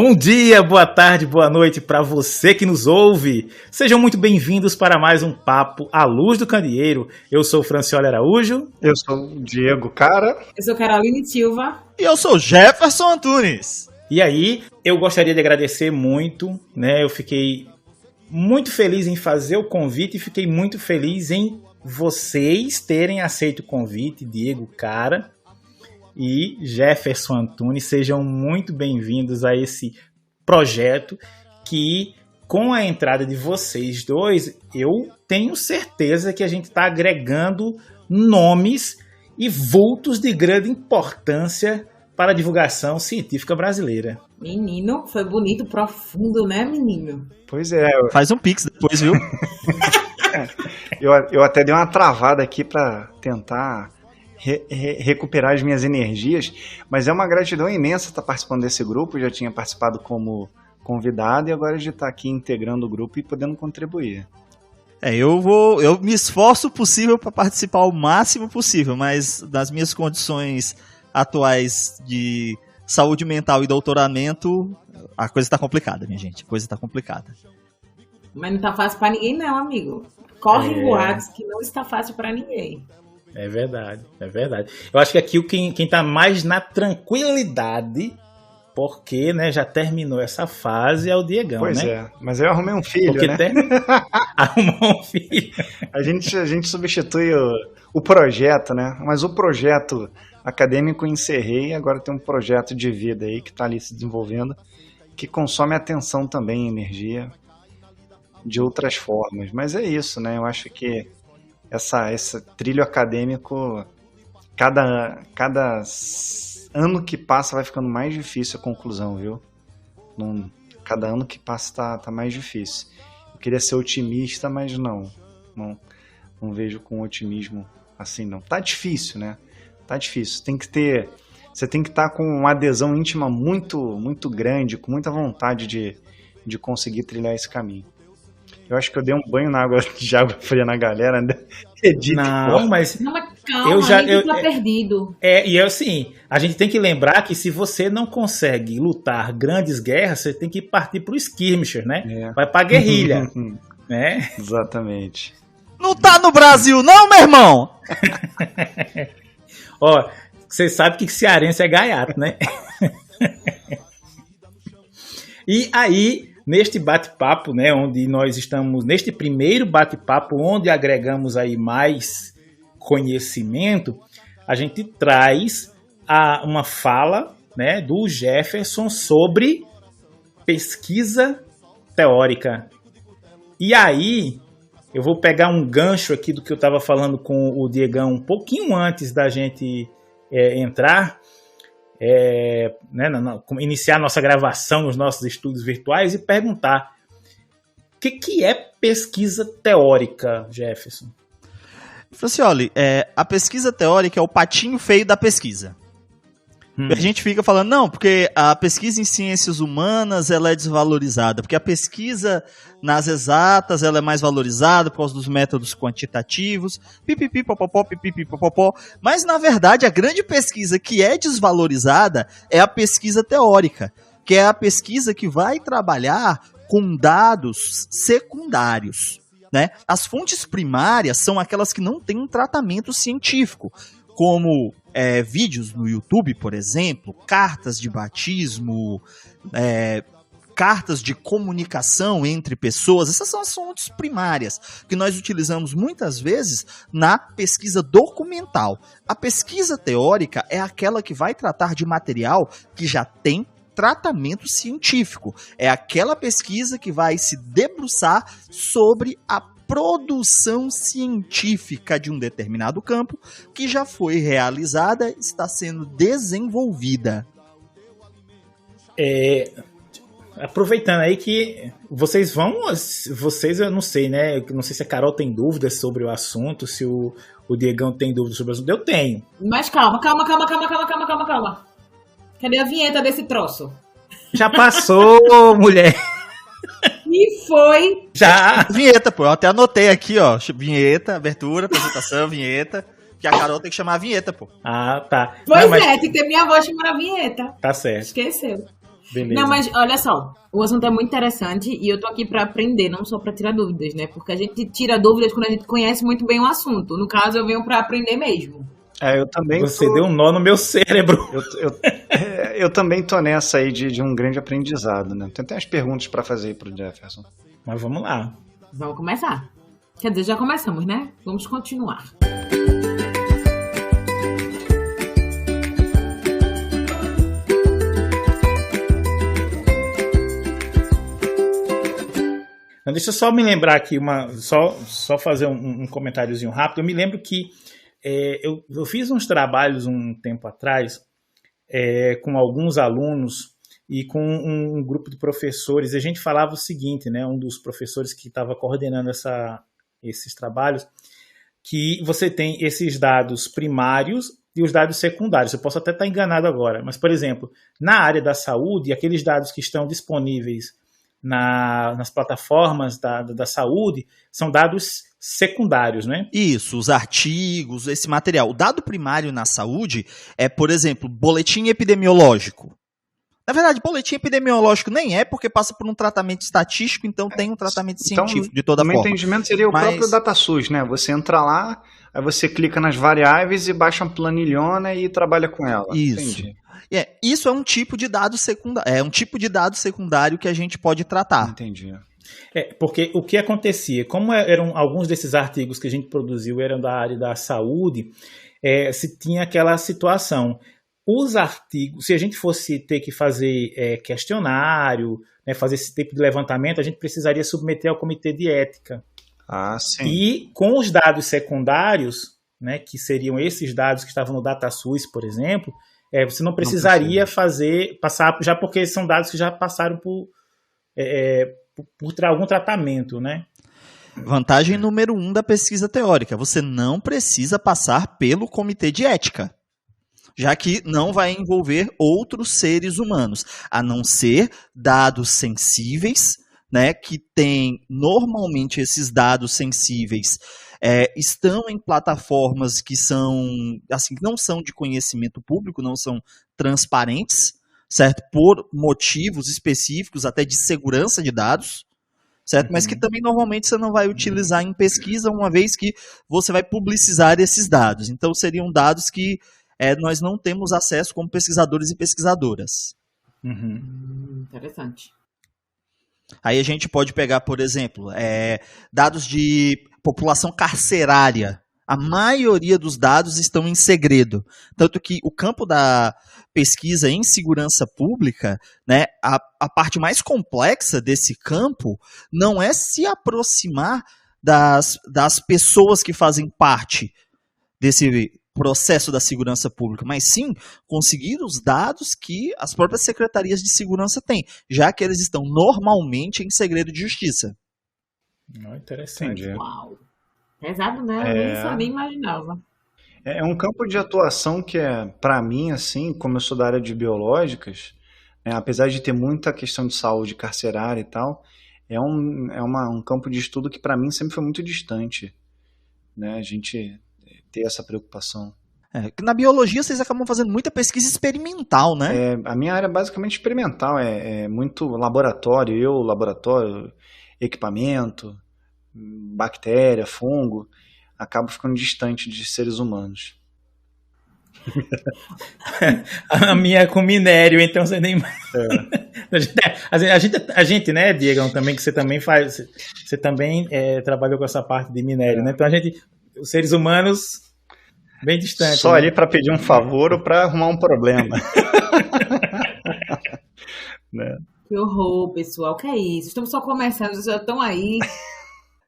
Bom dia, boa tarde, boa noite para você que nos ouve. Sejam muito bem-vindos para mais um Papo à Luz do Candeeiro. Eu sou o Francioli Araújo. Eu sou o Diego Cara. Eu sou Caroline Silva. E eu sou Jefferson Antunes. E aí, eu gostaria de agradecer muito, né? Eu fiquei muito feliz em fazer o convite e fiquei muito feliz em vocês terem aceito o convite, Diego Cara e Jefferson Antunes. Sejam muito bem-vindos a esse projeto que, com a entrada de vocês dois, eu tenho certeza que a gente está agregando nomes e vultos de grande importância para a divulgação científica brasileira. Menino, foi bonito, profundo, né, menino? Pois é. Faz um pix depois, viu? Eu até dei uma travada aqui para tentar recuperar as minhas energias, mas é uma gratidão imensa estar participando desse grupo. Eu já tinha participado como convidado e agora de estar aqui integrando o grupo e podendo contribuir. Eu me esforço o possível para participar o máximo possível, mas das minhas condições atuais de saúde mental e doutoramento, a coisa está complicada, minha gente. A coisa está complicada. Mas não tá fácil para ninguém não, amigo. Corre boatos que não está fácil para ninguém. É verdade, é verdade. Eu acho que aqui quem tá mais na tranquilidade, porque, né, já terminou essa fase, é o Diegão, pois né? Pois é, mas eu arrumei um filho, porque né? Arrumou um filho. A gente substitui o projeto, né? Mas o projeto acadêmico eu encerrei e agora tem um projeto de vida aí que está ali se desenvolvendo, que consome atenção também, energia, de outras formas. Mas é isso, né? Eu acho que esse trilho acadêmico, cada ano que passa vai ficando mais difícil a conclusão, viu? Cada ano que passa tá mais difícil. Eu queria ser otimista, mas não vejo com otimismo assim, não. Tá difícil, né? Tá difícil. Você tem que estar com uma adesão íntima muito, muito grande, com muita vontade de conseguir trilhar esse caminho. Eu acho que eu dei um banho de água fria na galera, né? Não, mas calma, ninguém tá perdido. E assim, a gente tem que lembrar que se você não consegue lutar grandes guerras, você tem que partir pro skirmisher, né? Vai pra guerrilha, né? Exatamente. Não tá no Brasil não, meu irmão? Ó, você sabe que cearense é gaiato, né? E aí, neste bate-papo, né, onde nós estamos, neste primeiro bate-papo, onde agregamos aí mais conhecimento, a gente traz uma fala, né, do Jefferson sobre pesquisa teórica. E aí, eu vou pegar um gancho aqui do que eu estava falando com o Diegão um pouquinho antes da gente entrar, né, iniciar nossa gravação nos nossos estudos virtuais e perguntar o que é pesquisa teórica, Jefferson? Francioli, a pesquisa teórica é o patinho feio da pesquisa. A gente fica falando, não, porque a pesquisa em ciências humanas ela é desvalorizada, porque a pesquisa nas exatas ela é mais valorizada por causa dos métodos quantitativos, pipipi, popopó, pipipi, popopó. Mas, na verdade, a grande pesquisa que é desvalorizada é a pesquisa teórica, que é a pesquisa que vai trabalhar com dados secundários, né? As fontes primárias são aquelas que não têm um tratamento científico, como vídeos no YouTube, por exemplo, cartas de batismo, cartas de comunicação entre pessoas. Essas são as fontes primárias que nós utilizamos muitas vezes na pesquisa documental. A pesquisa teórica é aquela que vai tratar de material que já tem tratamento científico. É aquela pesquisa que vai se debruçar sobre a produção científica de um determinado campo que já foi realizada, está sendo desenvolvida. Aproveitando aí que vocês eu não sei, né? Eu não sei se a Carol tem dúvidas sobre o assunto, se o Diegão tem dúvidas sobre o assunto. Eu tenho. Mas calma. Cadê a vinheta desse troço? Já passou, mulher. E foi. Já. Vinheta, pô. Eu até anotei aqui, ó. Vinheta, abertura, apresentação, vinheta. Que a Carol tem que chamar a vinheta, pô. Ah, tá. Pois não, tem que ter minha voz chamando a vinheta. Tá certo. Esqueceu. Beleza. Não, mas olha só, o assunto é muito interessante e eu tô aqui para aprender, não só para tirar dúvidas, né? Porque a gente tira dúvidas quando a gente conhece muito bem o assunto. No caso, eu venho para aprender mesmo. Eu também Você deu um nó no meu cérebro. Eu também tô nessa aí de um grande aprendizado, né? Tem até as perguntas para fazer aí pro Jefferson. Mas vamos lá. Vamos começar. Quer dizer, já começamos, né? Vamos continuar. Deixa eu só me lembrar aqui, só fazer um comentáriozinho rápido. Eu me lembro que eu fiz uns trabalhos um tempo atrás com alguns alunos e com um grupo de professores. E a gente falava o seguinte, né? Um dos professores que estava coordenando esses trabalhos, que você tem esses dados primários e os dados secundários. Eu posso até estar enganado agora, mas, por exemplo, na área da saúde, aqueles dados que estão disponíveis nas plataformas da saúde são dados secundários, né? Isso, os artigos, esse material. O dado primário na saúde é, por exemplo, boletim epidemiológico. Na verdade, boletim epidemiológico nem é, porque passa por um tratamento estatístico, então tem um tratamento científico de toda forma. O meu entendimento seria o próprio DataSUS, né? Você entra lá, aí você clica nas variáveis e baixa uma planilhona e trabalha com ela. Isso. Entendi. Isso é um tipo de dado secundário. É um tipo de dado secundário que a gente pode tratar. Entendi. Porque o que acontecia, como eram alguns desses artigos que a gente produziu eram da área da saúde, se tinha aquela situação. Os artigos, se a gente fosse ter que fazer questionário, né, fazer esse tipo de levantamento, a gente precisaria submeter ao comitê de ética. Ah, sim. E com os dados secundários, né, que seriam esses dados que estavam no DataSUS, por exemplo, você não precisaria passar, já porque são dados que já passaram por algum tratamento, né? Vantagem número 1 da pesquisa teórica: você não precisa passar pelo comitê de ética, já que não vai envolver outros seres humanos, a não ser dados sensíveis, né, que tem normalmente esses dados sensíveis estão em plataformas que são, assim, não são de conhecimento público, não são transparentes, certo? Por motivos específicos, até de segurança de dados, certo? Mas que também normalmente você não vai utilizar em pesquisa, uma vez que você vai publicizar esses dados. Então seriam dados que nós não temos acesso como pesquisadores e pesquisadoras. Interessante. Aí a gente pode pegar, por exemplo, dados de população carcerária. A maioria dos dados estão em segredo. Tanto que o campo da pesquisa em segurança pública, né, a parte mais complexa desse campo não é se aproximar das pessoas que fazem parte desse processo da segurança pública, mas sim conseguir os dados que as próprias secretarias de segurança têm, já que eles estão normalmente em segredo de justiça. Interessante. Uau. Pesado, né? Eu nem imaginava. É um campo de atuação que para mim, assim, como eu sou da área de biológicas, apesar de ter muita questão de saúde carcerária e tal, é um campo de estudo que para mim sempre foi muito distante, né? A gente ter essa preocupação. Na biologia vocês acabam fazendo muita pesquisa experimental, né? A minha área é basicamente experimental, é muito laboratório, equipamento, bactéria, fungo, acabo ficando distante de seres humanos. A minha é com minério, então você nem... A gente, né, Diego, também, que você também faz, você também trabalhou com essa parte de minério, né? Então os seres humanos, bem distantes. Só ali para pedir um favor ou para arrumar um problema. Né? Que horror, pessoal, que é isso? Estamos só começando, vocês já estão aí.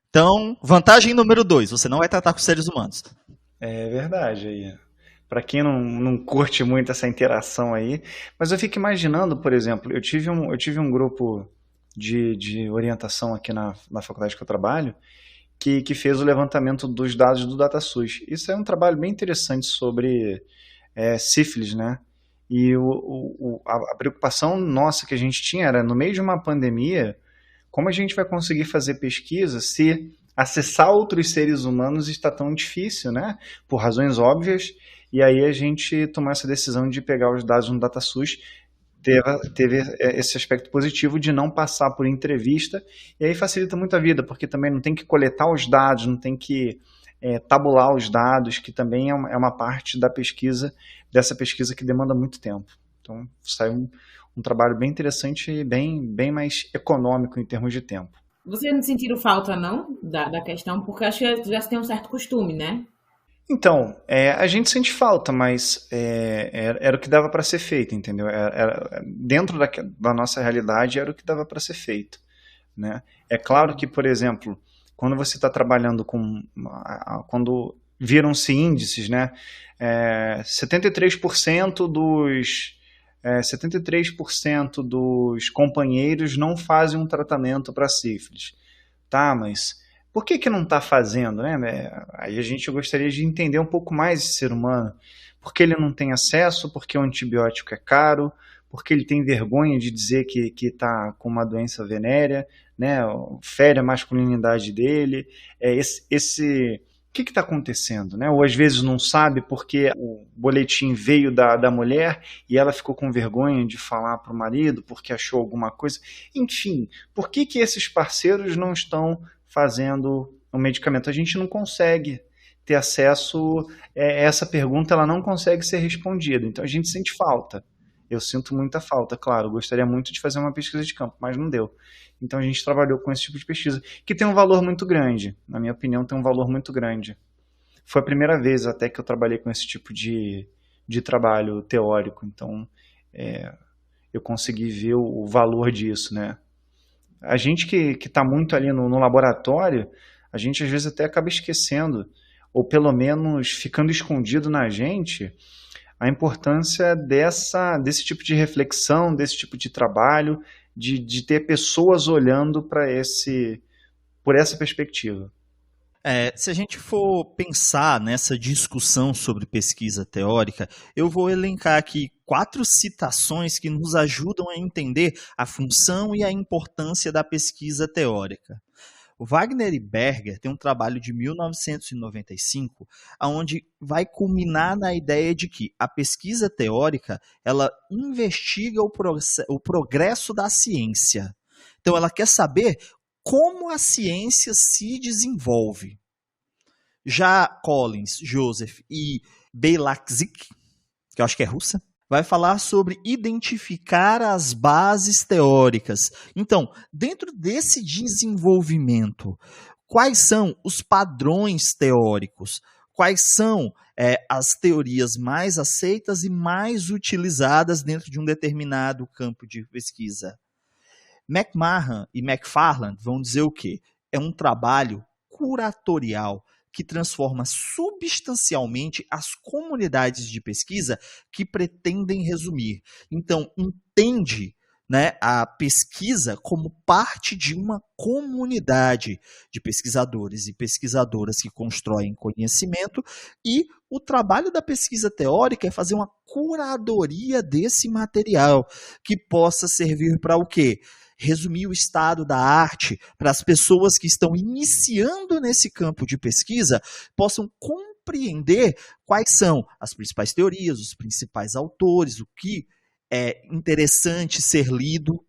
Então, vantagem número 2, você não vai tratar com seres humanos. É verdade aí. Para quem não curte muito essa interação aí, mas eu fico imaginando, por exemplo, eu tive um grupo de orientação aqui na faculdade que eu trabalho, que fez o levantamento dos dados do DataSUS. Isso é um trabalho bem interessante sobre sífilis, né? E a preocupação nossa que a gente tinha era, no meio de uma pandemia, como a gente vai conseguir fazer pesquisa se acessar outros seres humanos está tão difícil, né? Por razões óbvias. E aí a gente tomou essa decisão de pegar os dados no DataSUS teve esse aspecto positivo de não passar por entrevista, e aí facilita muito a vida, porque também não tem que coletar os dados, não tem que tabular os dados, que também é uma parte dessa pesquisa que demanda muito tempo. Então, sai um trabalho bem interessante e bem mais econômico em termos de tempo. Vocês não sentiram falta, não, da questão? Porque acho que já se tem um certo costume, né? Então, a gente sente falta, mas era o que dava para ser feito, entendeu? Dentro da nossa realidade, era o que dava para ser feito, né? É claro que, por exemplo, quando você está trabalhando quando viram-se índices, né? 73% dos companheiros não fazem um tratamento para sífilis. Tá, mas por que não está fazendo, né? Aí a gente gostaria de entender um pouco mais esse ser humano. Porque ele não tem acesso, porque o antibiótico é caro, porque ele tem vergonha de dizer que está com uma doença venérea, né? Fere a masculinidade dele. O que está acontecendo, né? Ou às vezes não sabe porque o boletim veio da mulher e ela ficou com vergonha de falar para o marido porque achou alguma coisa. Enfim, por que esses parceiros não estão fazendo o medicamento? A gente não consegue ter acesso, essa pergunta ela não consegue ser respondida, então a gente sente falta. Eu sinto muita falta, claro, eu gostaria muito de fazer uma pesquisa de campo, mas não deu. Então a gente trabalhou com esse tipo de pesquisa, que tem um valor muito grande, na minha opinião tem um valor muito grande. Foi a primeira vez até que eu trabalhei com esse tipo de trabalho teórico, então eu consegui ver o valor disso, né? A gente que está muito ali no laboratório, a gente às vezes até acaba esquecendo, ou pelo menos ficando escondido na gente, a importância desse tipo de reflexão, desse tipo de trabalho, de ter pessoas olhando por essa perspectiva. Se a gente for pensar nessa discussão sobre pesquisa teórica, eu vou elencar aqui 4 citações que nos ajudam a entender a função e a importância da pesquisa teórica. O Wagner e Berger tem um trabalho de 1995, onde vai culminar na ideia de que a pesquisa teórica ela investiga o progresso da ciência. Então, ela quer saber como a ciência se desenvolve. Já Collins, Joseph e Belaczek, que eu acho que é russa, vai falar sobre identificar as bases teóricas. Então, dentro desse desenvolvimento, quais são os padrões teóricos? Quais são as teorias mais aceitas e mais utilizadas dentro de um determinado campo de pesquisa? McMahon e McFarland vão dizer o quê? É um trabalho curatorial que transforma substancialmente as comunidades de pesquisa que pretendem resumir. Então, entende, né, a pesquisa como parte de uma comunidade de pesquisadores e pesquisadoras que constroem conhecimento, e o trabalho da pesquisa teórica é fazer uma curadoria desse material que possa servir para o quê? Resumir o estado da arte para as pessoas que estão iniciando nesse campo de pesquisa possam compreender quais são as principais teorias, os principais autores, o que é interessante ser lido.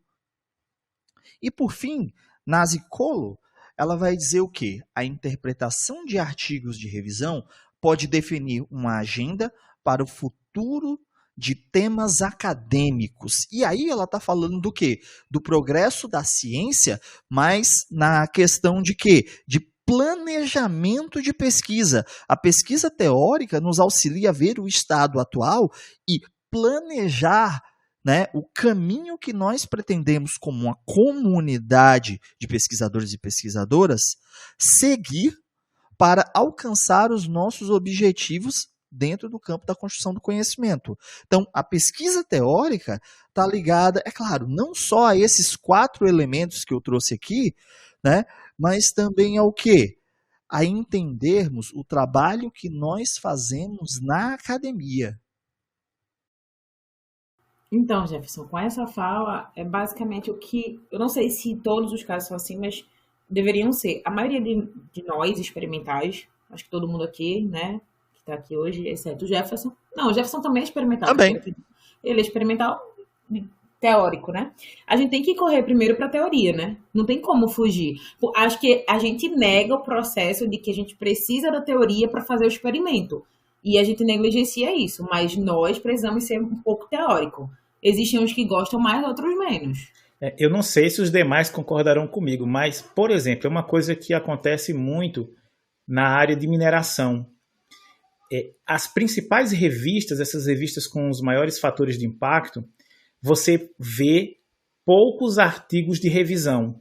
E por fim, Nazi Colo, ela vai dizer o quê? A interpretação de artigos de revisão pode definir uma agenda para o futuro de temas acadêmicos. E aí ela está falando do quê? Do progresso da ciência, mas na questão de quê? De planejamento de pesquisa. A pesquisa teórica nos auxilia a ver o estado atual e planejar, né, o caminho que nós pretendemos como uma comunidade de pesquisadores e pesquisadoras seguir para alcançar os nossos objetivos dentro do campo da construção do conhecimento. Então, a pesquisa teórica está ligada, é claro, não só a esses 4 elementos que eu trouxe aqui, né, mas também ao quê? A entendermos o trabalho que nós fazemos na academia. Então, Jefferson, com essa fala, é basicamente o que, eu não sei se todos os casos são assim, mas deveriam ser. A maioria de nós, experimentais, acho que todo mundo aqui, né, está aqui hoje, exceto o Jefferson. Não, o Jefferson também é experimental. Também. Ele é experimental teórico, né? A gente tem que correr primeiro para a teoria, né? Não tem como fugir. Acho que a gente nega o processo de que a gente precisa da teoria para fazer o experimento. E a gente negligencia isso, mas nós precisamos ser um pouco teórico. Existem uns que gostam mais, outros menos. Eu não sei se os demais concordarão comigo, mas, por exemplo, é uma coisa que acontece muito na área de mineração. As principais revistas, essas revistas com os maiores fatores de impacto, você vê poucos artigos de revisão.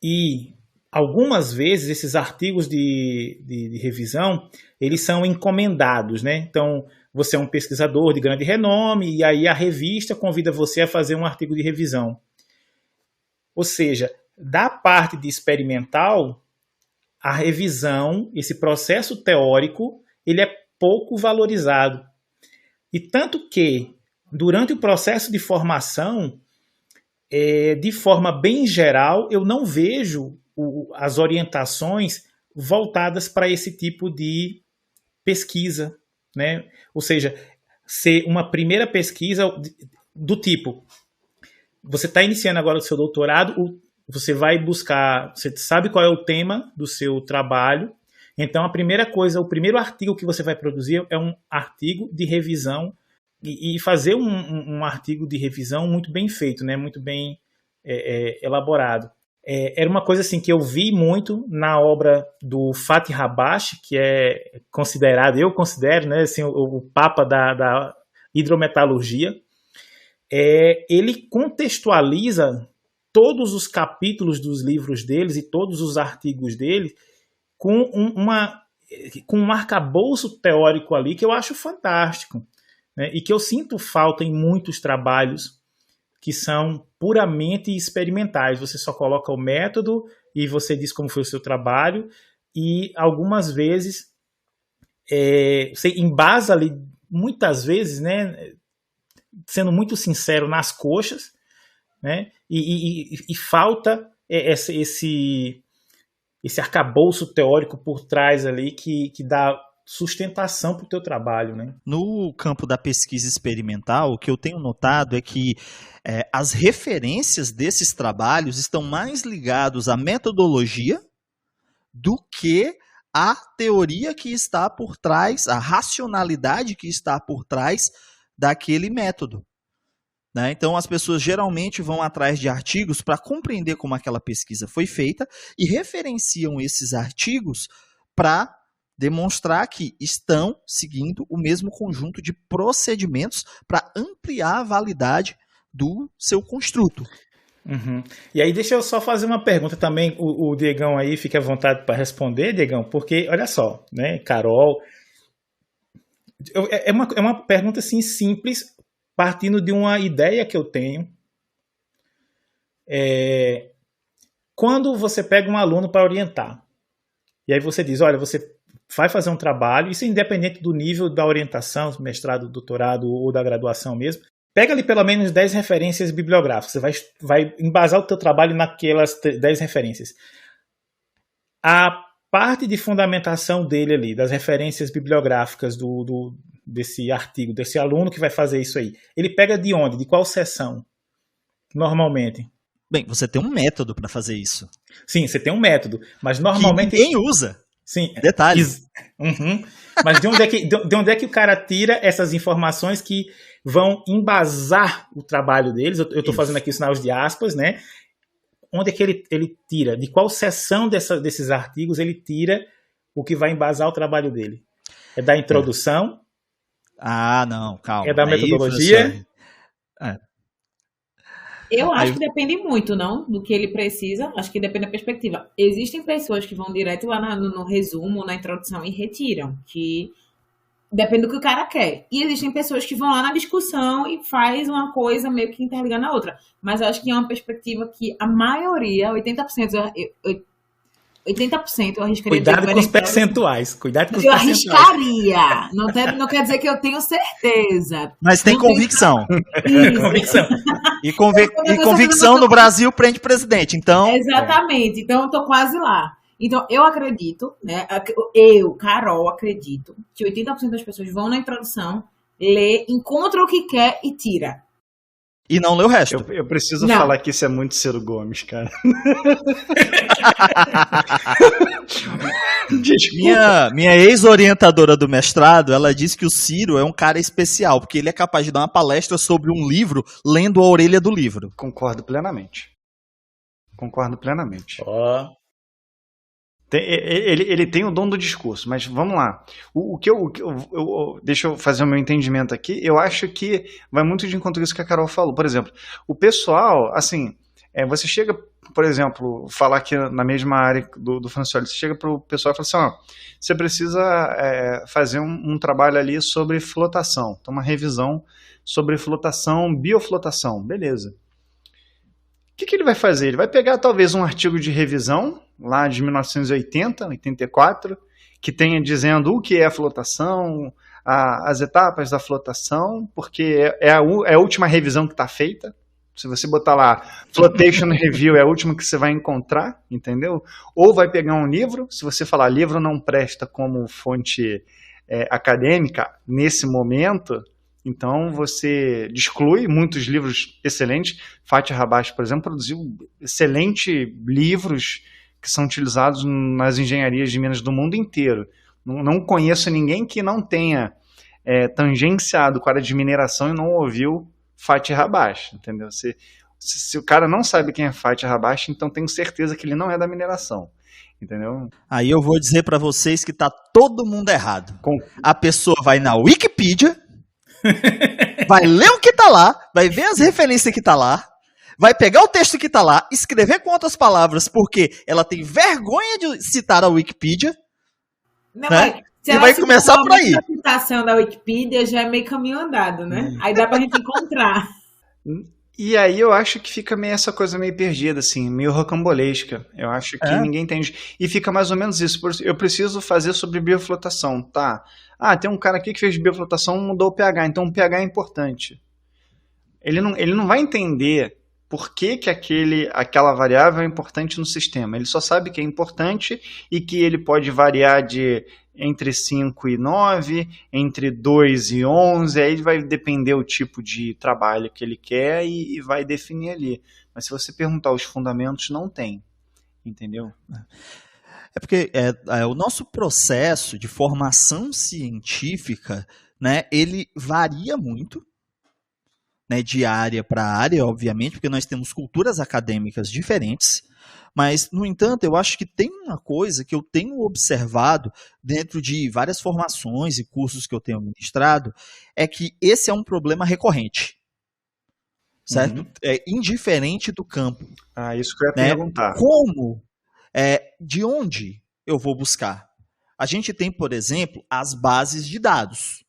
E algumas vezes esses artigos de revisão, eles são encomendados, né? Então, você é um pesquisador de grande renome e aí a revista convida você a fazer um artigo de revisão. Ou seja, da parte de experimental, a revisão, esse processo teórico, ele é pouco valorizado. E tanto que, durante o processo de formação, de forma bem geral, eu não vejo as orientações voltadas para esse tipo de pesquisa, né? Ou seja, ser uma primeira pesquisa do tipo, você está iniciando agora o seu doutorado, você vai buscar, você sabe qual é o tema do seu trabalho, então a primeira coisa, o primeiro artigo que você vai produzir é um artigo de revisão e fazer um artigo de revisão muito bem feito, né? Muito bem elaborado. Era uma coisa assim que eu vi muito na obra do Fatih Rabashi, que é considerado, eu considero, né, assim, o papa da hidrometalurgia. Ele contextualiza todos os capítulos dos livros deles e todos os artigos dele com um arcabouço teórico ali que eu acho fantástico, né, e que eu sinto falta em muitos trabalhos que são puramente experimentais. Você só coloca o método e você diz como foi o seu trabalho e algumas vezes você embasa ali, muitas vezes, né, sendo muito sincero, nas coxas, né, e falta esse arcabouço teórico por trás ali que dá sustentação para o teu trabalho, né? No campo da pesquisa experimental, o que eu tenho notado é que as referências desses trabalhos estão mais ligados à metodologia do que à teoria que está por trás, a racionalidade que está por trás daquele método, né? Então, as pessoas geralmente vão atrás de artigos para compreender como aquela pesquisa foi feita e referenciam esses artigos para demonstrar que estão seguindo o mesmo conjunto de procedimentos para ampliar a validade do seu construto. Uhum. E aí deixa eu só fazer uma pergunta também, o Diegão aí fica à vontade para responder, Diegão, porque olha só, né, Carol, é uma pergunta assim simples, partindo de uma ideia que eu tenho. Quando você pega um aluno para orientar, e aí você diz, olha, você vai fazer um trabalho, isso é independente do nível da orientação, mestrado, doutorado ou da graduação mesmo, pega ali pelo menos 10 referências bibliográficas, você vai embasar o teu trabalho naquelas 10 referências. A parte de fundamentação dele ali, das referências bibliográficas desse artigo, desse aluno que vai fazer isso aí, ele pega de onde? De qual seção? Normalmente. Bem, você tem um método para fazer isso. Sim, você tem um método, mas normalmente... Que ninguém usa. Sim. Detalhes. Uhum. Mas de onde é que o cara tira essas informações que vão embasar o trabalho deles? Eu estou fazendo aqui sinais de aspas, né? Onde é que ele tira? De qual seção desses artigos ele tira o que vai embasar o trabalho dele? É da introdução? Ah, não, calma. É da metodologia? Eu acho que depende muito, não? Do que ele precisa. Acho que depende da perspectiva. Existem pessoas que vão direto lá no resumo, na introdução e retiram. Que depende do que o cara quer. E existem pessoas que vão lá na discussão e faz uma coisa meio que interligar na outra. Mas eu acho que é uma perspectiva que a maioria, 80%, 80% eu arriscaria. Cuidado com os percentuais. Cuidado com os eu percentuais. Arriscaria. Não quer dizer que eu tenho certeza. Mas tem convicção. Convicção. E convicção no Brasil prende presidente. Então. Exatamente. Então eu tô quase lá. Então eu acredito, né? Carol, acredito que 80% das pessoas vão na introdução, lê, encontra o que quer e tira. E não lê o resto. Eu preciso Não. falar que isso é muito Ciro Gomes, cara. Desculpa. Minha ex-orientadora do mestrado, ela disse que o Ciro é um cara especial, porque ele é capaz de dar uma palestra sobre um livro lendo a orelha do livro. Concordo plenamente. Ó. Ele tem o dom do discurso, mas vamos lá. Deixa eu fazer o meu entendimento aqui. Eu acho que vai muito de encontro com isso que a Carol falou. Por exemplo, o pessoal, assim, você chega, por exemplo, falar aqui na mesma área do Francioli, você chega para o pessoal e fala assim, ó, você precisa fazer um trabalho ali sobre flotação, então uma revisão sobre flotação, bioflotação, beleza. O que ele vai fazer? Ele vai pegar talvez um artigo de revisão, lá de 1980, 84, que tenha dizendo o que é a flotação, as etapas da flotação, porque é a última revisão que está feita. Se você botar lá Flotation Review, é a última que você vai encontrar, entendeu? Ou vai pegar um livro, se você falar livro não presta como fonte acadêmica nesse momento, então você exclui muitos livros excelentes. Fatih Rabbash, por exemplo, produziu excelentes livros que são utilizados nas engenharias de Minas do mundo inteiro. Não conheço ninguém que não tenha tangenciado com a área de mineração e não ouviu Fatih Rabbash, entendeu? Se o cara não sabe quem é Fatih Rabbash, então tenho certeza que ele não é da mineração, entendeu? Aí eu vou dizer para vocês que tá todo mundo errado. A pessoa vai na Wikipedia, vai ler o que tá lá, vai ver as referências que tá lá, vai pegar o texto que tá lá, escrever com outras palavras, porque ela tem vergonha de citar a Wikipedia, Não, né? Se E ela vai se começar por aí. A citação da Wikipedia já é meio caminho andado, né? Aí dá pra gente encontrar. E aí eu acho que fica meio essa coisa meio perdida, assim, meio rocambolesca. Eu acho que ninguém entende. E fica mais ou menos isso. Eu preciso fazer sobre bioflotação, tá? Ah, tem um cara aqui que fez bioflotação, mudou o pH, então o pH é importante. Ele não vai entender por que aquela variável é importante no sistema. Ele só sabe que é importante e que ele pode variar de entre 5 e 9, entre 2 e 11, aí vai depender o tipo de trabalho que ele quer e vai definir ali. Mas se você perguntar os fundamentos, não tem, entendeu? É porque o nosso processo de formação científica, né, ele varia muito, né, de área para área, obviamente, porque nós temos culturas acadêmicas diferentes, mas, no entanto, eu acho que tem uma coisa que eu tenho observado dentro de várias formações e cursos que eu tenho ministrado, é que esse é um problema recorrente, certo? Uhum. É indiferente do campo. Ah, isso que eu ia perguntar. Como? De onde eu vou buscar? A gente tem, por exemplo, as bases de dados,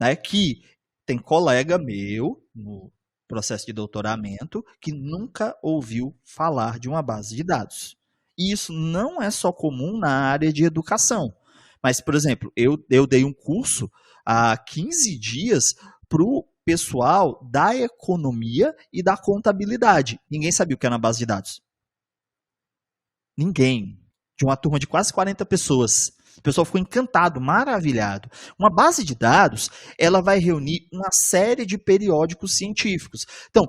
né, que tem colega meu no processo de doutoramento que nunca ouviu falar de uma base de dados. E isso não é só comum na área de educação. Mas, por exemplo, eu dei um curso há 15 dias para o pessoal da economia e da contabilidade. Ninguém sabia o que era uma base de dados. Ninguém. De uma turma de quase 40 pessoas. O pessoal ficou encantado, maravilhado. Uma base de dados, ela vai reunir uma série de periódicos científicos. Então,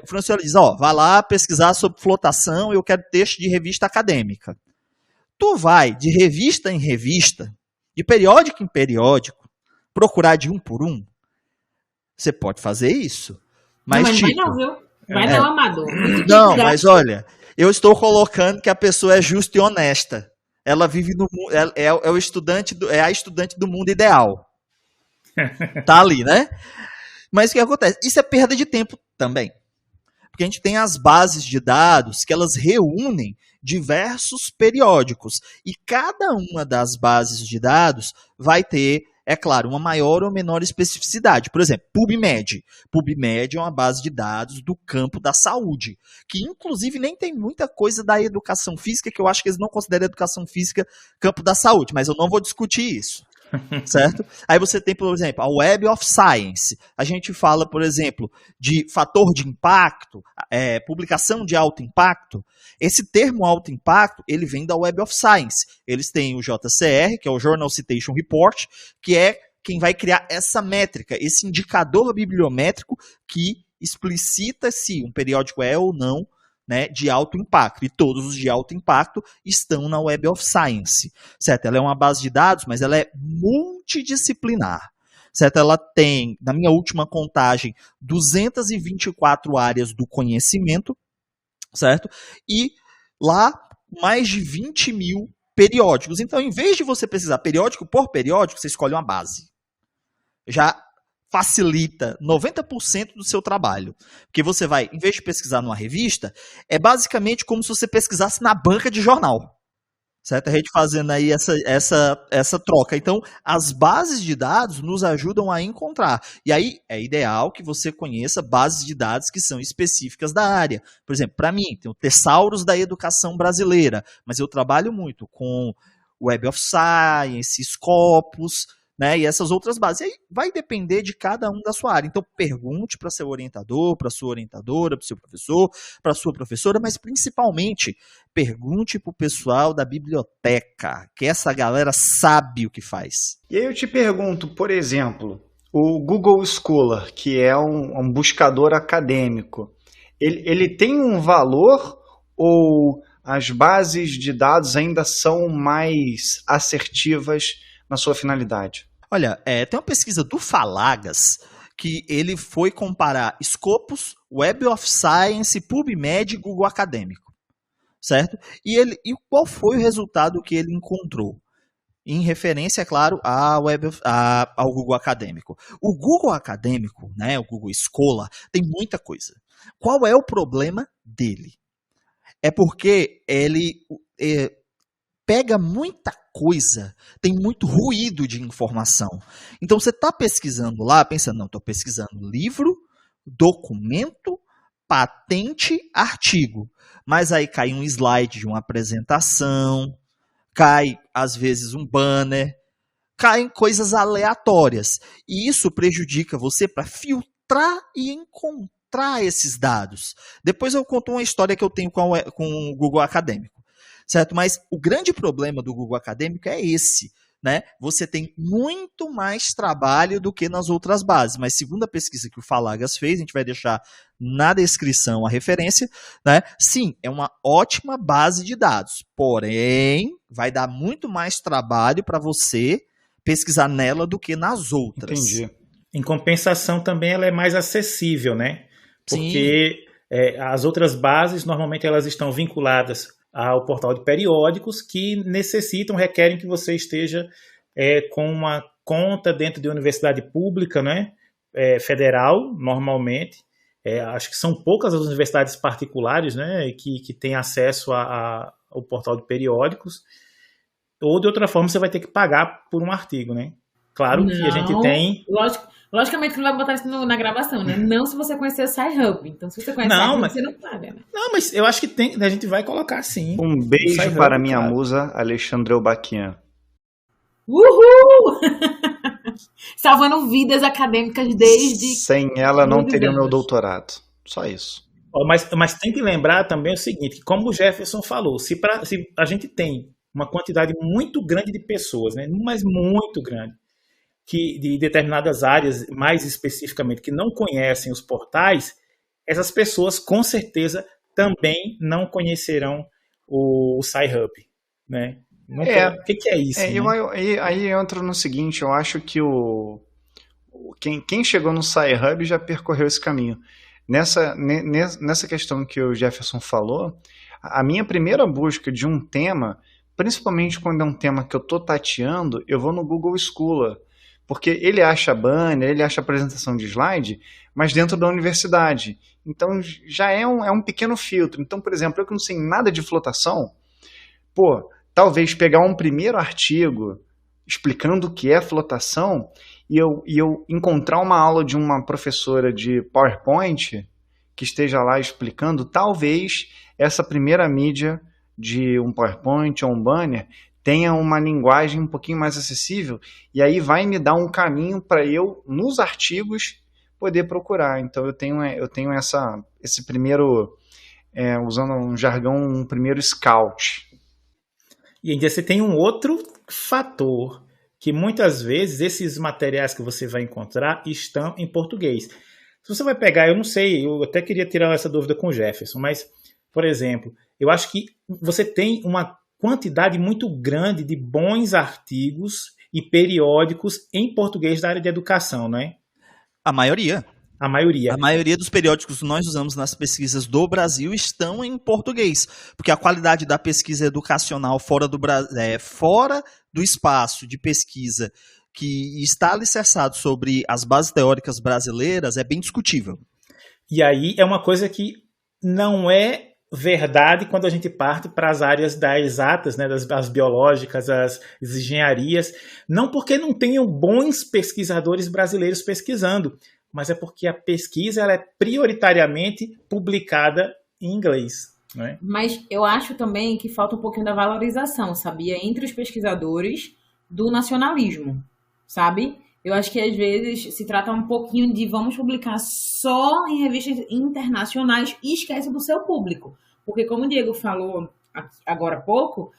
o Francioli diz, vai lá pesquisar sobre flotação, eu quero texto de revista acadêmica. Tu vai de revista em revista, de periódico em periódico, procurar de um por um. Você pode fazer isso. Mas não vai não, viu? Vai não, amador. Não, mas olha, eu estou colocando que a pessoa é justa e honesta. Ela vive no mundo, é a estudante do mundo ideal. Tá ali, né? Mas o que acontece? Isso é perda de tempo também. Porque a gente tem as bases de dados que elas reúnem diversos periódicos. E cada uma das bases de dados vai ter, é claro, uma maior ou menor especificidade. Por exemplo, PubMed. PubMed é uma base de dados do campo da saúde, que inclusive nem tem muita coisa da educação física, que eu acho que eles não consideram educação física campo da saúde, mas eu não vou discutir isso. Certo? Aí você tem, por exemplo, a Web of Science. A gente fala, por exemplo, de fator de impacto, publicação de alto impacto. Esse termo alto impacto, ele vem da Web of Science. Eles têm o JCR, que é o Journal Citation Report, que é quem vai criar essa métrica, esse indicador bibliométrico que explicita se um periódico é ou não, né, de alto impacto, e todos os de alto impacto estão na Web of Science, certo? Ela é uma base de dados, mas ela é multidisciplinar, certo? Ela tem, na minha última contagem, 224 áreas do conhecimento, certo? E lá, mais de 20 mil periódicos. Então, em vez de você pesquisar periódico por periódico, você escolhe uma base. Já facilita 90% do seu trabalho. Porque você vai, em vez de pesquisar numa revista, é basicamente como se você pesquisasse na banca de jornal. Certo? A gente fazendo aí essa troca. Então, as bases de dados nos ajudam a encontrar. E aí, é ideal que você conheça bases de dados que são específicas da área. Por exemplo, para mim, tem o Tesauros da Educação Brasileira, mas eu trabalho muito com Web of Science, Scopus, né, e essas outras bases. E aí vai depender de cada um da sua área. Então, pergunte para seu orientador, para sua orientadora, para o seu professor, para sua professora, mas principalmente pergunte para o pessoal da biblioteca, que essa galera sabe o que faz. E aí eu te pergunto, por exemplo, o Google Scholar, que é um buscador acadêmico, ele tem um valor ou as bases de dados ainda são mais assertivas na sua finalidade? Olha, tem uma pesquisa do Falagas que ele foi comparar Scopus, Web of Science, PubMed e Google Acadêmico, certo? E qual foi o resultado que ele encontrou? Em referência, é claro, ao Google Acadêmico. O Google Acadêmico, né, o Google Scholar, tem muita coisa. Qual é o problema dele? É porque ele pega muita coisa, tem muito ruído de informação. Então você está pesquisando lá, pensando, não, estou pesquisando livro, documento, patente, artigo. Mas aí cai um slide de uma apresentação, cai, às vezes, um banner, caem coisas aleatórias. E isso prejudica você para filtrar e encontrar esses dados. Depois eu conto uma história que eu tenho com o Google Acadêmico. Certo? Mas o grande problema do Google Acadêmico é esse, né? Você tem muito mais trabalho do que nas outras bases, mas segundo a pesquisa que o Falagas fez, a gente vai deixar na descrição a referência, né? Sim, é uma ótima base de dados, porém, vai dar muito mais trabalho para você pesquisar nela do que nas outras. Entendi. Em compensação, também ela é mais acessível, né? Porque as outras bases, normalmente, elas estão vinculadas ao portal de periódicos que requerem que você esteja com uma conta dentro de uma universidade pública, né, federal, normalmente. Acho que são poucas as universidades particulares, né, que têm acesso ao portal de periódicos. Ou, de outra forma, você vai ter que pagar por um artigo, né? Claro que a gente tem... Logicamente que não vai botar isso na gravação, né? Não se você conhecer o Sci-Hub. Então, se você conhece o Sci-Hub, você não paga, né? Não, mas eu acho que a gente vai colocar sim. Um beijo para minha musa, Alexandre Elbaquian. Uhul! Salvando vidas acadêmicas desde... Sem ela, não teria o meu doutorado. Só isso. Mas tem que lembrar também o seguinte, como o Jefferson falou, se a gente tem uma quantidade muito grande de pessoas, né? Mas muito grande, que de determinadas áreas, mais especificamente, que não conhecem os portais, essas pessoas com certeza também não conhecerão o Sci-Hub, né? O que é isso? Né? Aí eu entro no seguinte, eu acho que quem chegou no Sci-Hub já percorreu esse caminho. Nessa questão que o Jefferson falou, a minha primeira busca de um tema, principalmente quando é um tema que eu estou tateando, eu vou no Google Scholar, porque ele acha banner, ele acha apresentação de slide, mas dentro da universidade. Então já é um pequeno filtro. Então, por exemplo, eu que não sei nada de flotação, talvez pegar um primeiro artigo explicando o que é flotação e eu encontrar uma aula de uma professora de PowerPoint que esteja lá explicando, talvez essa primeira mídia de um PowerPoint ou um banner tenha uma linguagem um pouquinho mais acessível, e aí vai me dar um caminho para eu, nos artigos, poder procurar. Então eu tenho esse primeiro, usando um jargão, um primeiro scout. E ainda você tem um outro fator, que muitas vezes esses materiais que você vai encontrar estão em português. Se você vai pegar, eu não sei, eu até queria tirar essa dúvida com o Jefferson, mas, por exemplo, eu acho que você tem uma quantidade muito grande de bons artigos e periódicos em português da área de educação, não é? A maioria. A maioria. A maioria dos periódicos que nós usamos nas pesquisas do Brasil estão em português, porque a qualidade da pesquisa educacional fora do espaço de pesquisa que está alicerçado sobre as bases teóricas brasileiras é bem discutível. E aí é uma coisa que não é verdade quando a gente parte para as áreas das exatas, né, das biológicas, as engenharias, não porque não tenham bons pesquisadores brasileiros pesquisando, mas é porque a pesquisa ela é prioritariamente publicada em inglês. Né? Mas eu acho também que falta um pouquinho da valorização, sabia? Entre os pesquisadores do nacionalismo, sabe? Eu acho que às vezes se trata um pouquinho de vamos publicar só em revistas internacionais e esquece do seu público. Porque como o Diego falou agora há pouco,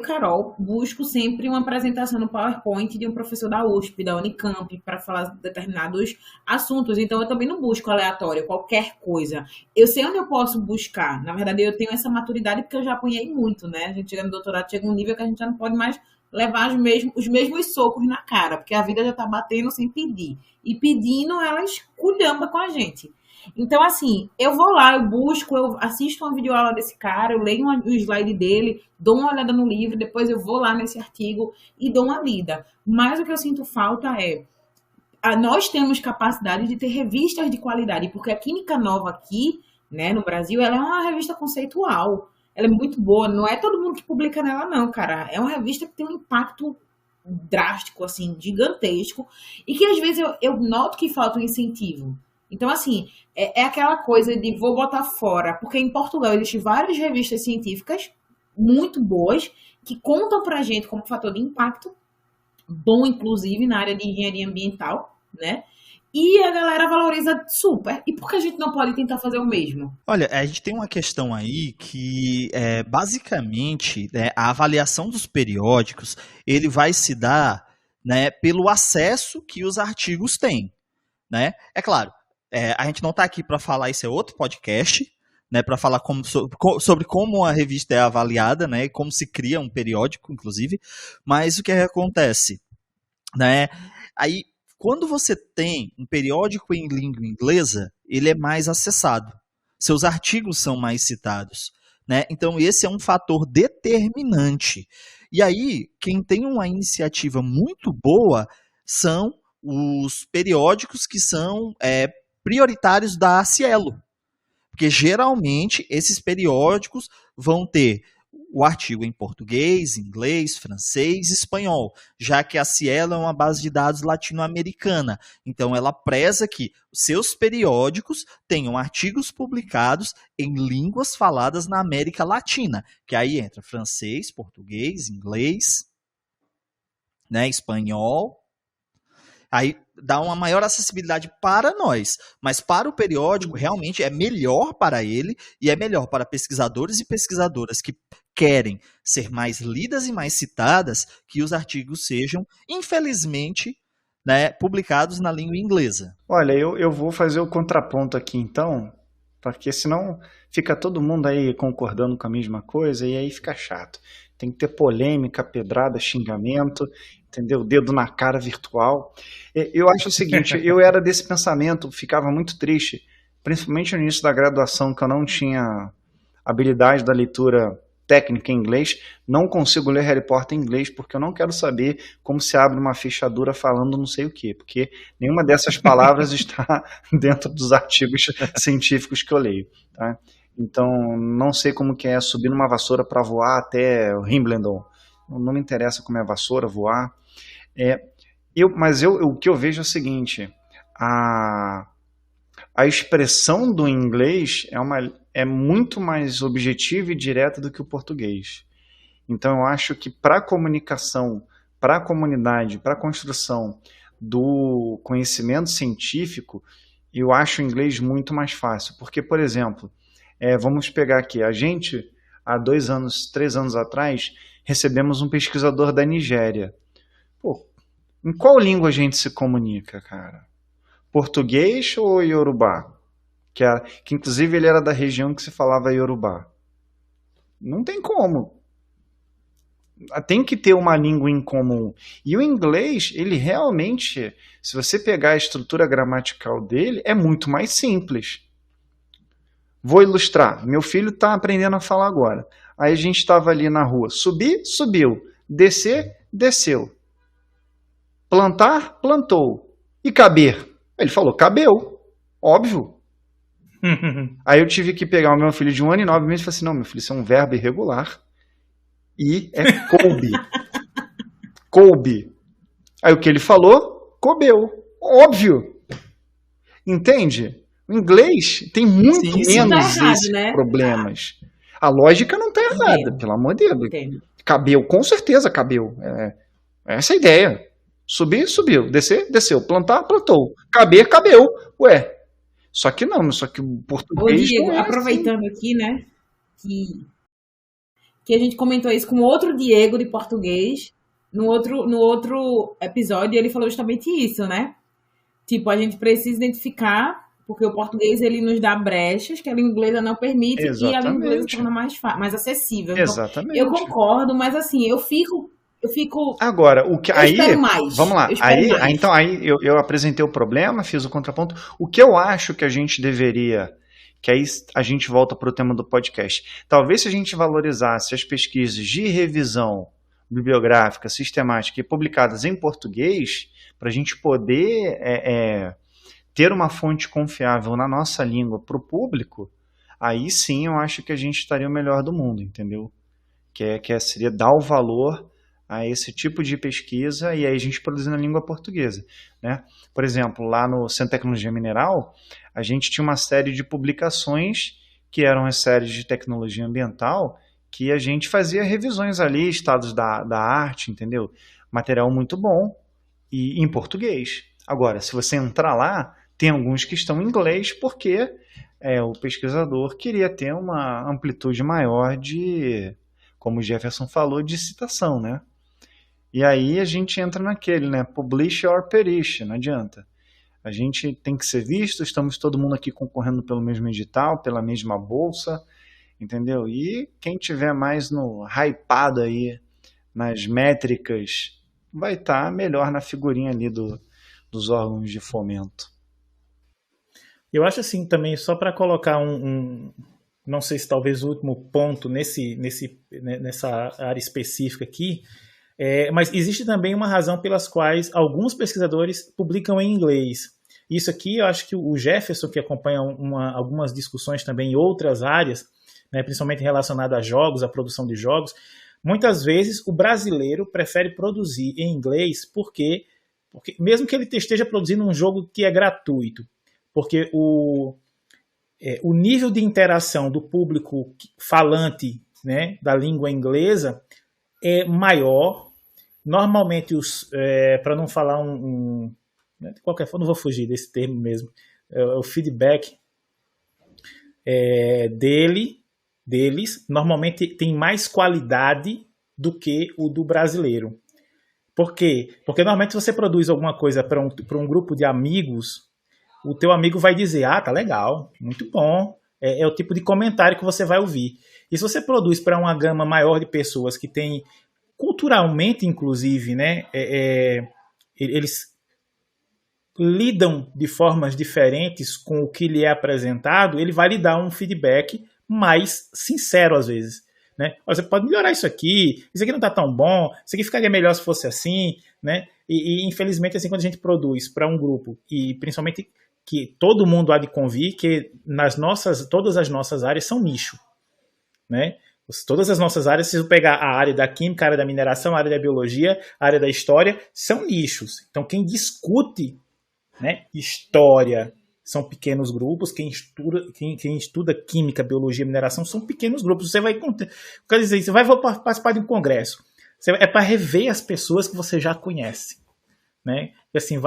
Carol, busco sempre uma apresentação no PowerPoint de um professor da USP, da Unicamp, para falar de determinados assuntos. Então, eu também não busco aleatório, qualquer coisa. Eu sei onde eu posso buscar. Na verdade, eu tenho essa maturidade porque eu já apanhei muito, né? A gente chega no doutorado, chega um nível que a gente já não pode mais levar os mesmos socos na cara, porque a vida já tá batendo sem pedir. E pedindo, ela esculhamba com a gente. Então, assim, eu vou lá, eu busco, eu assisto uma videoaula desse cara, eu leio o slide dele, dou uma olhada no livro, depois eu vou lá nesse artigo e dou uma lida. Mas o que eu sinto falta é... nós temos capacidade de ter revistas de qualidade, porque a Química Nova aqui, né, no Brasil, ela é uma revista conceitual. Ela é muito boa, não é todo mundo que publica nela, não, cara. É uma revista que tem um impacto drástico, assim, gigantesco, e que às vezes eu noto que falta um incentivo. Então, assim, é aquela coisa de vou botar fora, porque em Portugal existem várias revistas científicas muito boas, que contam pra gente como fator de impacto, bom, inclusive, na área de engenharia ambiental, né? E a galera valoriza super. E por que a gente não pode tentar fazer o mesmo? Olha, a gente tem uma questão aí que, basicamente, a avaliação dos periódicos, ele vai se dar, né, pelo acesso que os artigos têm, né? É claro, a gente não está aqui para falar, isso é outro podcast, né, para falar sobre como a revista é avaliada, né, e como se cria um periódico, inclusive, mas o que acontece, né, aí quando você tem um periódico em língua inglesa, ele é mais acessado, seus artigos são mais citados, né, então esse é um fator determinante, e aí quem tem uma iniciativa muito boa são os periódicos que são prioritários da Cielo, porque geralmente esses periódicos vão ter o artigo em português, inglês, francês, espanhol, já que a Cielo é uma base de dados latino-americana, então ela preza que seus periódicos tenham artigos publicados em línguas faladas na América Latina, que aí entra francês, português, inglês, né, espanhol. Aí dá uma maior acessibilidade para nós, mas para o periódico realmente é melhor para ele e é melhor para pesquisadores e pesquisadoras que querem ser mais lidas e mais citadas que os artigos sejam, infelizmente, né, publicados na língua inglesa. Olha, eu vou fazer o contraponto aqui então, porque senão fica todo mundo aí concordando com a mesma coisa e aí fica chato. Tem que ter polêmica, pedrada, xingamento, entendeu? Dedo na cara virtual. Eu acho o seguinte, eu era desse pensamento, ficava muito triste, principalmente no início da graduação, que eu não tinha habilidade da leitura técnica em inglês, não consigo ler Harry Potter em inglês, porque eu não quero saber como se abre uma fechadura falando não sei o quê, porque nenhuma dessas palavras está dentro dos artigos científicos que eu leio, tá? Então, não sei como que é subir numa vassoura para voar até o Wimbledon. Não me interessa como é a vassoura, voar. Mas o que eu vejo é o seguinte, a expressão do inglês é muito mais objetiva e direta do que o português. Então, eu acho que para a comunicação, para a comunidade, para a construção do conhecimento científico, eu acho o inglês muito mais fácil. Porque, por exemplo, vamos pegar aqui, a gente, há 3 anos atrás, recebemos um pesquisador da Nigéria. Pô, em qual língua a gente se comunica, cara? Português ou Yorubá? Que inclusive ele era da região que se falava Yorubá. Não tem como. Tem que ter uma língua em comum. E o inglês, ele realmente, se você pegar a estrutura gramatical dele, é muito mais simples. Vou ilustrar. Meu filho está aprendendo a falar agora. Aí a gente estava ali na rua. Subir, subiu. Descer, desceu. Plantar, plantou. E caber? Ele falou, cabeu. Óbvio. Aí eu tive que pegar o meu filho de 1 ano e 9 meses e falei assim, não, meu filho, isso é um verbo irregular. E é coube. Coube. Aí o que ele falou, coubeu. Óbvio. Entende? O inglês tem muito menos tá errado, esses né? problemas. A lógica não está errada, pelo amor de Deus. Entendo. Cabeu, com certeza cabeu. Essa é a ideia. Subir, subiu. Descer, desceu. Plantar, plantou. Caber, cabeu. Ué. Só que não, só que o Ô, português Diego, não é aproveitando aqui, né, que a gente comentou isso com outro Diego de português no outro episódio, e ele falou justamente isso, né? Tipo, a gente precisa identificar, porque o português ele nos dá brechas que a língua inglesa não permite, e a língua inglesa Exatamente. torna mais acessível. Então, Exatamente. eu concordo, mas assim, eu fico Agora, o que eu aí, espero mais. vamos lá. Eu espero mais. Então eu apresentei o problema, fiz o contraponto. O que eu acho que a gente deveria, que aí a gente volta para o tema do podcast. Talvez se a gente valorizasse as pesquisas de revisão bibliográfica, sistemática e publicadas em português, para a gente poder ter uma fonte confiável na nossa língua para o público, aí sim eu acho que a gente estaria o melhor do mundo, entendeu? Que seria dar o valor a esse tipo de pesquisa e aí a gente produzir na língua portuguesa, né? Por exemplo, lá no Centro de Tecnologia Mineral, a gente tinha uma série de publicações que eram as séries de tecnologia ambiental que a gente fazia revisões ali, estados da arte, entendeu? Material muito bom e em português. Agora, se você entrar lá, tem alguns que estão em inglês porque o pesquisador queria ter uma amplitude maior de, como o Jefferson falou, de citação, né? E aí a gente entra naquele, né? Publish or perish, não adianta. A gente tem que ser visto, estamos todo mundo aqui concorrendo pelo mesmo edital, pela mesma bolsa, entendeu? E quem tiver mais no hypado aí, nas métricas, vai estar melhor na figurinha ali dos órgãos de fomento. Eu acho assim também, só para colocar não sei se talvez o último ponto nessa área específica aqui, mas existe também uma razão pelas quais alguns pesquisadores publicam em inglês. Isso aqui eu acho que o Jefferson, que acompanha algumas discussões também em outras áreas, né, principalmente relacionadas a jogos, a produção de jogos, muitas vezes o brasileiro prefere produzir em inglês porque mesmo que ele esteja produzindo um jogo que é gratuito, porque o nível de interação do público falante, né, da língua inglesa é maior. Normalmente, para não falar de qualquer forma, não vou fugir desse termo mesmo, o feedback deles normalmente tem mais qualidade do que o do brasileiro. Por quê? Porque normalmente se você produz alguma coisa para um grupo de amigos, o teu amigo vai dizer, tá legal, muito bom, é o tipo de comentário que você vai ouvir. E se você produz para uma gama maior de pessoas que tem, culturalmente inclusive, né, eles lidam de formas diferentes com o que lhe é apresentado, ele vai lhe dar um feedback mais sincero às vezes. Né? Você pode melhorar isso aqui não está tão bom, isso aqui ficaria melhor se fosse assim, né? E infelizmente assim, quando a gente produz para um grupo, e principalmente que todo mundo há de convir que todas as nossas áreas são nicho, né? Todas as nossas áreas, se eu pegar a área da química, a área da mineração, a área da biologia, a área da história, são nichos. Então quem discute, né, história são pequenos grupos, quem estuda química, biologia, mineração são pequenos grupos. Você vai participar de um congresso, é para rever as pessoas que você já conhece, né? E assim,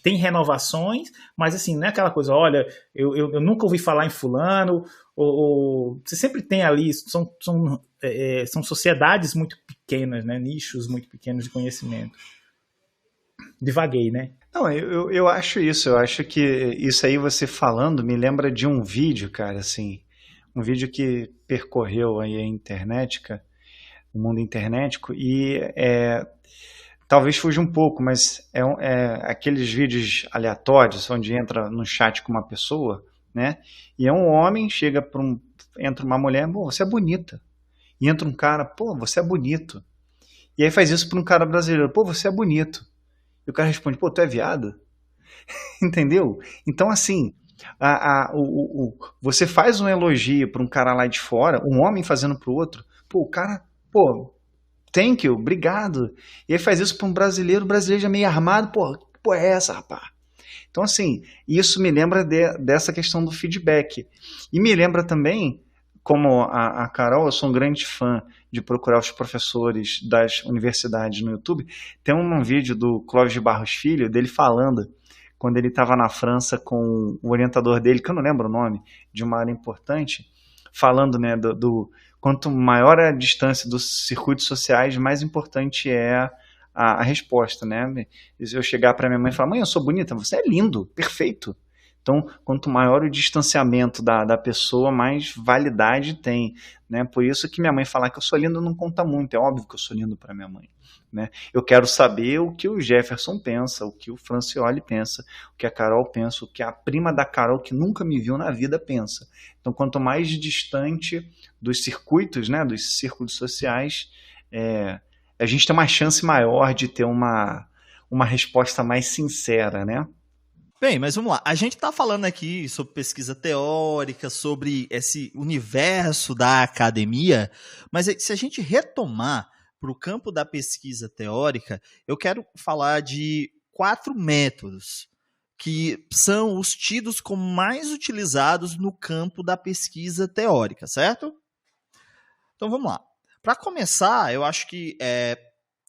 tem renovações, mas assim, não é aquela coisa, olha, eu nunca ouvi falar em fulano, ou você sempre tem ali, são sociedades muito pequenas, né? Nichos muito pequenos de conhecimento. Divaguei, né? Não, eu acho isso. Eu acho que isso aí você falando me lembra de um vídeo, cara, assim, um vídeo que percorreu aí a internet, cara, o mundo internetico, e talvez fuja um pouco, mas é aqueles vídeos aleatórios onde entra no chat com uma pessoa, né? E é um homem, entra uma mulher, pô, você é bonita. E entra um cara, pô, você é bonito. E aí faz isso para um cara brasileiro, pô, você é bonito. E o cara responde, pô, tu é viado? Entendeu? Então, assim, você faz um elogio para um cara lá de fora, um homem fazendo para o outro, pô, o cara, pô, thank you, obrigado. E aí faz isso para um brasileiro, o brasileiro já meio armado, pô, é essa, rapaz? Então, assim, isso me lembra dessa questão do feedback. E me lembra também, como a Carol, eu sou um grande fã de procurar os professores das universidades no YouTube. Tem um vídeo do Clóvis de Barros Filho, dele falando, quando ele estava na França com o orientador dele, que eu não lembro o nome, de uma área importante, falando, né, quanto maior é a distância dos circuitos sociais, mais importante é a resposta, né? Se eu chegar para minha mãe e falar, mãe, eu sou bonita, você é lindo, perfeito. Então, quanto maior o distanciamento da pessoa, mais validade tem, né? Por isso que minha mãe falar que eu sou lindo não conta muito, é óbvio que eu sou lindo para minha mãe, né? Eu quero saber o que o Jefferson pensa, o que o Francioli pensa, o que a Carol pensa, o que a prima da Carol, que nunca me viu na vida, pensa. Então, quanto mais distante dos circuitos, né, dos círculos sociais, a gente tem uma chance maior de ter uma resposta mais sincera, né? Bem, mas vamos lá. A gente está falando aqui sobre pesquisa teórica, sobre esse universo da academia, mas se a gente retomar para o campo da pesquisa teórica, eu quero falar de 4 métodos que são os tidos como mais utilizados no campo da pesquisa teórica, certo? Então vamos lá. Para começar, eu acho que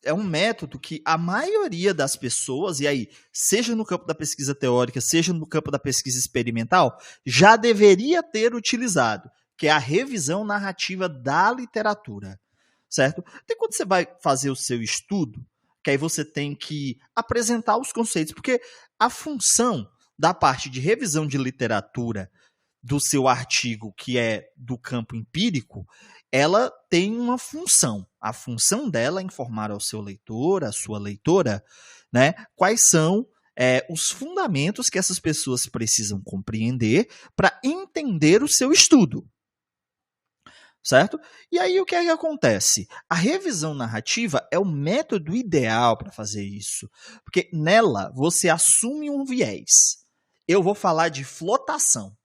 é um método que a maioria das pessoas, e aí, seja no campo da pesquisa teórica, seja no campo da pesquisa experimental, já deveria ter utilizado, que é a revisão narrativa da literatura, certo? Então, quando você vai fazer o seu estudo, que aí você tem que apresentar os conceitos, porque a função da parte de revisão de literatura do seu artigo, que é do campo empírico, ela tem uma função. A função dela é informar ao seu leitor, à sua leitora, né, quais são os fundamentos que essas pessoas precisam compreender para entender o seu estudo. Certo? E aí o que é que acontece? A revisão narrativa é o método ideal para fazer isso, porque nela você assume um viés. Eu vou falar de flotação.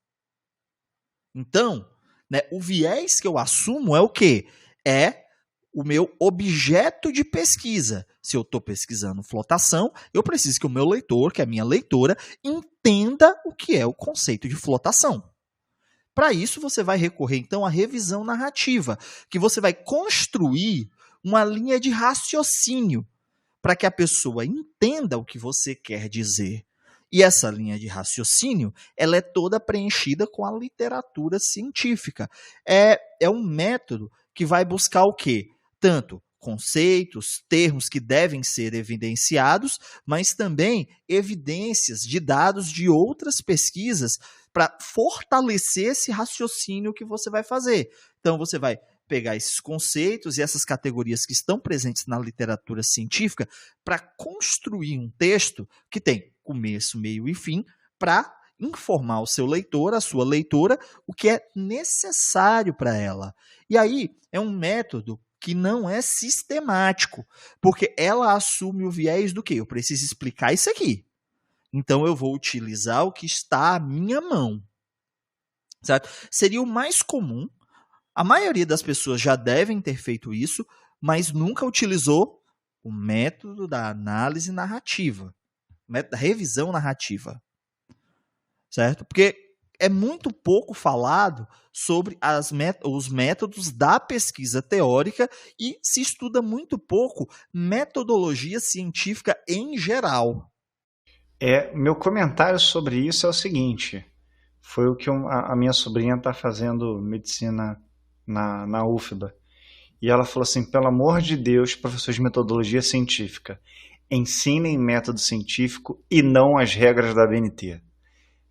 Então, né, o viés que eu assumo é o quê? É o meu objeto de pesquisa. Se eu estou pesquisando flotação, eu preciso que o meu leitor, que é a minha leitora, entenda o que é o conceito de flotação. Para isso, você vai recorrer, então, à revisão narrativa, que você vai construir uma linha de raciocínio para que a pessoa entenda o que você quer dizer. E essa linha de raciocínio, ela é toda preenchida com a literatura científica. É um método que vai buscar o quê? Tanto conceitos, termos que devem ser evidenciados, mas também evidências de dados de outras pesquisas para fortalecer esse raciocínio que você vai fazer. Então, você vai pegar esses conceitos e essas categorias que estão presentes na literatura científica para construir um texto que tem começo, meio e fim, para informar o seu leitor, a sua leitora, o que é necessário para ela. E aí é um método que não é sistemático, porque ela assume o viés do quê? Eu preciso explicar isso aqui. Então eu vou utilizar o que está à minha mão. Certo? Seria o mais comum. A maioria das pessoas já devem ter feito isso, mas nunca utilizou o método da análise narrativa, o método da revisão narrativa. Certo? Porque é muito pouco falado sobre os métodos da pesquisa teórica e se estuda muito pouco metodologia científica em geral. Meu comentário sobre isso é o seguinte, foi o que a minha sobrinha está fazendo medicina na UFBA. E ela falou assim, pelo amor de Deus, professor de metodologia científica, ensinem método científico e não as regras da ABNT.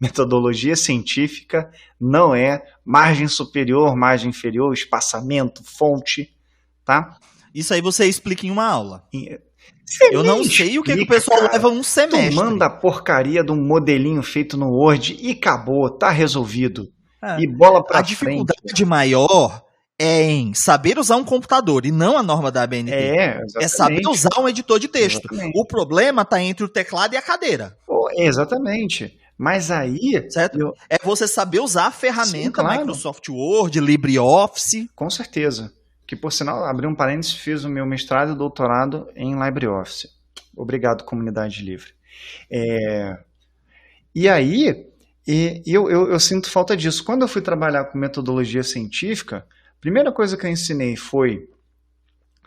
Metodologia científica não é margem superior, margem inferior, espaçamento, fonte, tá? Isso aí você explica em uma aula. Você Eu não sei o que o pessoal leva um semestre. Tu manda a porcaria de um modelinho feito no Word e acabou, tá resolvido. E bola pra frente. A dificuldade maior é em saber usar um computador e não a norma da ABNT. É saber usar um editor de texto. Exatamente. O problema está entre o teclado e a cadeira. Exatamente. Mas aí... Certo? É você saber usar a ferramenta. Sim, claro. Microsoft Word, LibreOffice. Com certeza. Que, por sinal, abri um parênteses, fiz o meu mestrado e doutorado em LibreOffice. Obrigado, comunidade livre. E aí, eu sinto falta disso. Quando eu fui trabalhar com metodologia científica, a primeira coisa que eu ensinei foi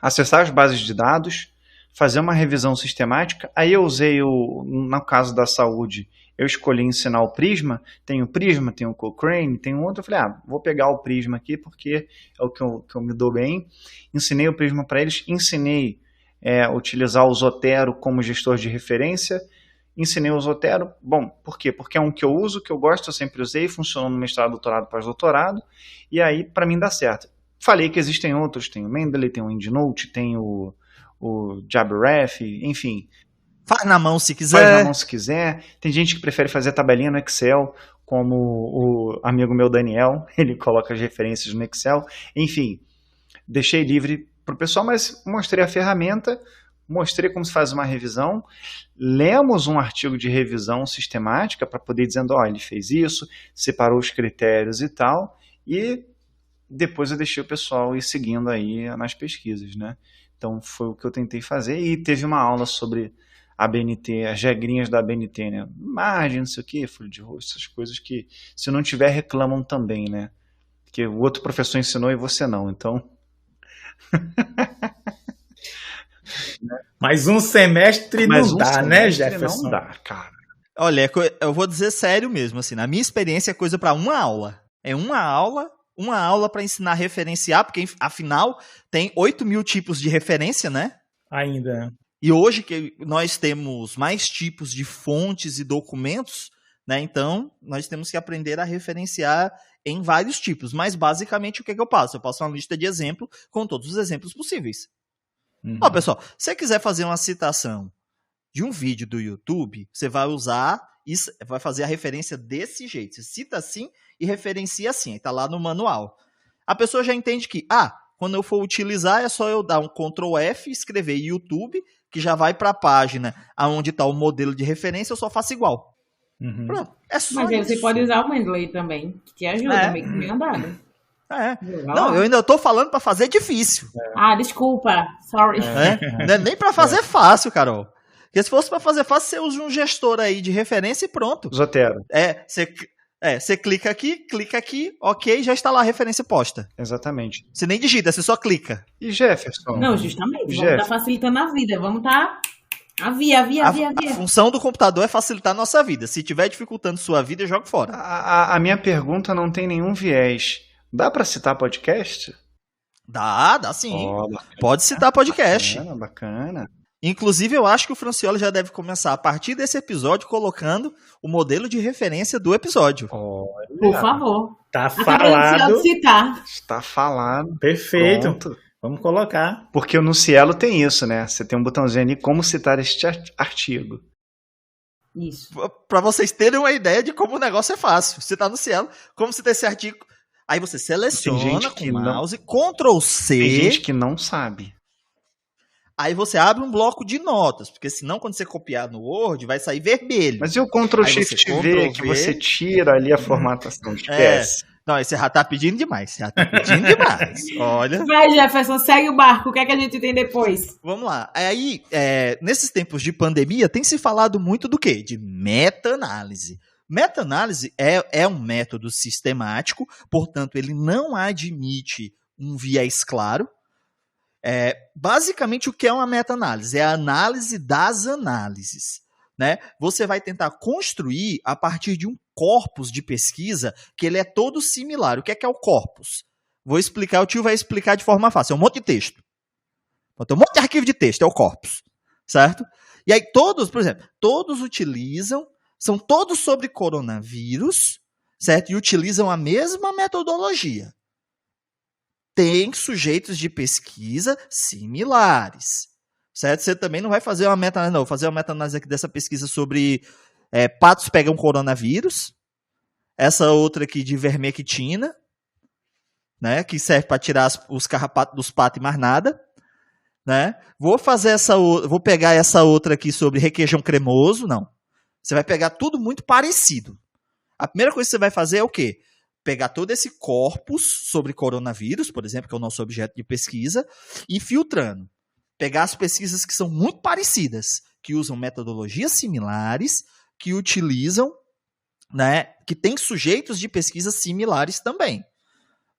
acessar as bases de dados, fazer uma revisão sistemática. Aí eu usei, no caso da saúde, eu escolhi ensinar o Prisma. Tem o Prisma, tem o Cochrane, tem um outro. Eu falei, vou pegar o Prisma aqui porque é o que eu me dou bem. Ensinei o Prisma para eles, ensinei a utilizar o Zotero como gestor de referência. Ensinei o Zotero, bom, por quê? Porque é um que eu uso, que eu gosto, eu sempre usei, funcionou no mestrado, doutorado, pós-doutorado, e aí para mim dá certo. Falei que existem outros, tem o Mendeley, tem o EndNote, tem o JabRef, enfim. Faz na mão se quiser. Faz na mão se quiser. Tem gente que prefere fazer tabelinha no Excel, como o amigo meu Daniel, ele coloca as referências no Excel. Enfim, deixei livre para o pessoal, mas mostrei a ferramenta, mostrei como se faz uma revisão, lemos um artigo de revisão sistemática para poder dizendo, ele fez isso, separou os critérios e tal, e depois eu deixei o pessoal ir seguindo aí nas pesquisas, né? Então foi o que eu tentei fazer, e teve uma aula sobre a ABNT, as regrinhas da ABNT, né? Margem, não sei o que, folha de rosto, essas coisas que, se não tiver, reclamam também, né? Porque o outro professor ensinou e você não, então... Mais um semestre não dá, né, Jefferson? Não dá, cara. Olha, eu vou dizer sério mesmo, assim, na minha experiência é coisa para uma aula. É uma aula para ensinar a referenciar, porque afinal tem 8.000 tipos de referência, né? Ainda. E hoje que nós temos mais tipos de fontes e documentos, né? Então nós temos que aprender a referenciar em vários tipos. Mas basicamente o que eu passo? Eu passo uma lista de exemplos com todos os exemplos possíveis. Ó, pessoal, se você quiser fazer uma citação de um vídeo do YouTube, você vai usar isso, vai fazer a referência desse jeito. Você cita assim e referencia assim. Está lá no manual. A pessoa já entende que, quando eu for utilizar, é só eu dar um Ctrl F, escrever YouTube, que já vai para a página onde está o modelo de referência, eu só faço igual. Pronto, é só Mas isso. Você pode usar o Mendeley também, que te ajuda, meio que meio andado. Não, eu ainda tô falando para fazer difícil. Desculpa, sorry. Não é nem para fazer fácil, Carol. Porque se fosse para fazer fácil, você usa um gestor aí de referência e pronto. Zotero. Você clica aqui, ok, já está lá a referência posta. Exatamente. Você nem digita, você só clica. E Jefferson? Não, justamente, vamos estar facilitando a vida, vamos estar... A função do computador é facilitar a nossa vida. Se tiver dificultando sua vida, eu jogo fora. A minha pergunta não tem nenhum viés. Dá para citar podcast? Dá sim. Pode citar podcast. Bacana. Inclusive, eu acho que o Francioli já deve começar a partir desse episódio colocando o modelo de referência do episódio. Por favor. Tá falado. Está falado. Perfeito. Pronto. Vamos colocar. Porque no Cielo tem isso, né? Você tem um botãozinho ali, como citar este artigo. Isso. Para vocês terem uma ideia de como o negócio é fácil. Você tá no Cielo, como citar esse artigo. Aí você seleciona com o mouse, Ctrl C. Tem gente que não sabe. Aí você abre um bloco de notas, porque senão quando você copiar no Word vai sair vermelho. Mas e o Ctrl Shift V, que você tira ali a formatação, esquece. Não, aí você já tá pedindo demais. Olha. Vai, Jefferson, segue o barco. O que é que a gente tem depois? Vamos lá. Aí, nesses tempos de pandemia, tem se falado muito do quê? De meta-análise. Meta-análise é um método sistemático, portanto, ele não admite um viés claro. Basicamente, o que é uma meta-análise? É a análise das análises. Né? Você vai tentar construir a partir de um corpus de pesquisa que ele é todo similar. O que é o corpus? Vou explicar, o tio vai explicar de forma fácil. É um monte de texto. Tem um monte de arquivo de texto, é o corpus. Certo? E aí todos, por exemplo, todos utilizam, são todos sobre coronavírus, certo? E utilizam a mesma metodologia. Tem sujeitos de pesquisa similares, certo? Você também não vai fazer uma meta-análise, não. Vou fazer uma meta-análise aqui dessa pesquisa sobre patos pegam coronavírus, essa outra aqui de vermectina, né, que serve para tirar os carrapatos dos patos e mais nada, né? Vou pegar essa outra aqui sobre requeijão cremoso, não. Você vai pegar tudo muito parecido. A primeira coisa que você vai fazer é o quê? Pegar todo esse corpus sobre coronavírus, por exemplo, que é o nosso objeto de pesquisa, e filtrando. Pegar as pesquisas que são muito parecidas, que usam metodologias similares, que utilizam, né, que tem sujeitos de pesquisa similares também.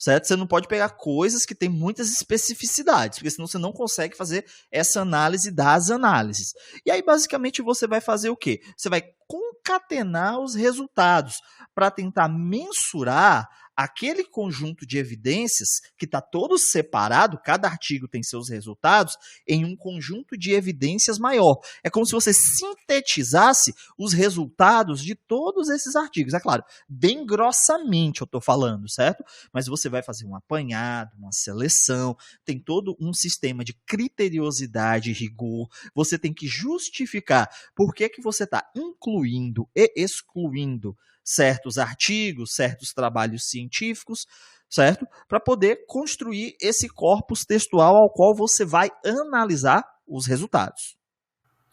Certo? Você não pode pegar coisas que têm muitas especificidades, porque senão você não consegue fazer essa análise das análises. E aí, basicamente, você vai fazer o quê? Você vai concatenar os resultados para tentar mensurar aquele conjunto de evidências que está todo separado, cada artigo tem seus resultados, em um conjunto de evidências maior. É como se você sintetizasse os resultados de todos esses artigos. É claro, bem grossamente eu estou falando, certo? Mas você vai fazer um apanhado, uma seleção, tem todo um sistema de criteriosidade e rigor, você tem que justificar por que você está incluindo e excluindo certos artigos, certos trabalhos científicos, certo? Para poder construir esse corpus textual ao qual você vai analisar os resultados.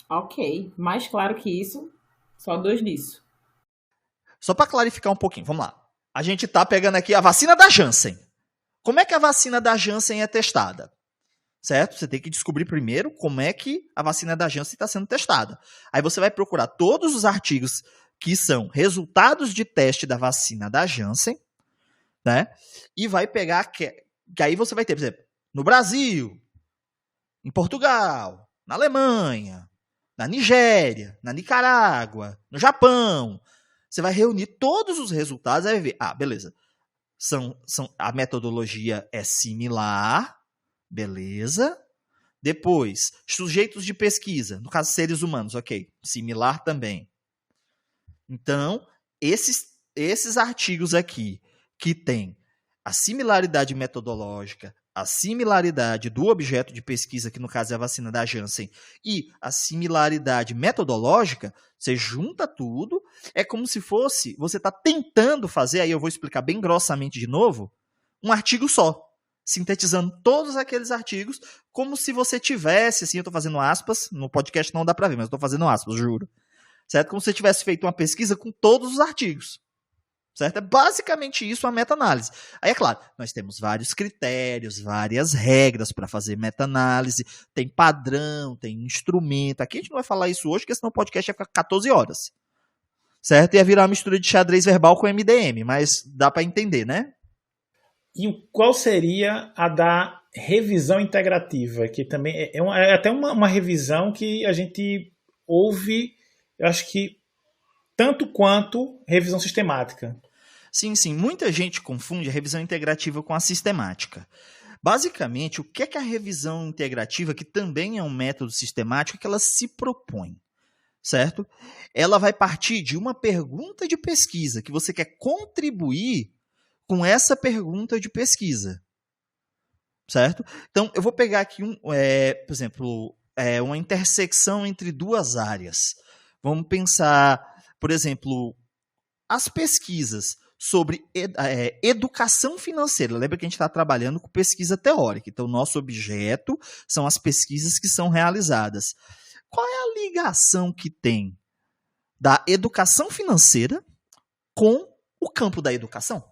Ok, mais claro que isso, só 2 nisso. Só para clarificar um pouquinho, vamos lá. A gente está pegando aqui a vacina da Janssen. Como é que a vacina da Janssen é testada? Certo? Você tem que descobrir primeiro como é que a vacina da Janssen está sendo testada. Aí você vai procurar todos os artigos que são resultados de teste da vacina da Janssen, né? E vai pegar, que aí você vai ter, por exemplo, no Brasil, em Portugal, na Alemanha, na Nigéria, na Nicarágua, no Japão. Você vai reunir todos os resultados e vai ver, beleza, a metodologia é similar, beleza. Depois, sujeitos de pesquisa, no caso seres humanos, ok, similar também. Então, esses artigos aqui, que tem a similaridade metodológica, a similaridade do objeto de pesquisa, que no caso é a vacina da Janssen, e a similaridade metodológica, você junta tudo, é como se fosse, você está tentando fazer, aí eu vou explicar bem grossamente de novo, um artigo só, sintetizando todos aqueles artigos, como se você tivesse, assim, eu estou fazendo aspas, no podcast não dá para ver, mas eu estou fazendo aspas, juro. Certo? Como se você tivesse feito uma pesquisa com todos os artigos. Certo? É basicamente isso a meta-análise. Aí, é claro, nós temos vários critérios, várias regras para fazer meta-análise, tem padrão, tem instrumento. Aqui a gente não vai falar isso hoje, porque senão o podcast ia ficar 14 horas. Certo? Ia virar uma mistura de xadrez verbal com MDM, mas dá para entender, né? E qual seria a da revisão integrativa? Que também é até uma revisão que a gente ouve, eu acho que tanto quanto revisão sistemática. Sim, sim. Muita gente confunde a revisão integrativa com a sistemática. Basicamente, o que é a revisão integrativa, que também é um método sistemático, que ela se propõe, certo? Ela vai partir de uma pergunta de pesquisa, que você quer contribuir com essa pergunta de pesquisa, certo? Então, eu vou pegar aqui, por exemplo, uma intersecção entre duas áreas. Vamos pensar, por exemplo, as pesquisas sobre educação financeira. Lembra que a gente está trabalhando com pesquisa teórica. Então, o nosso objeto são as pesquisas que são realizadas. Qual é a ligação que tem da educação financeira com o campo da educação?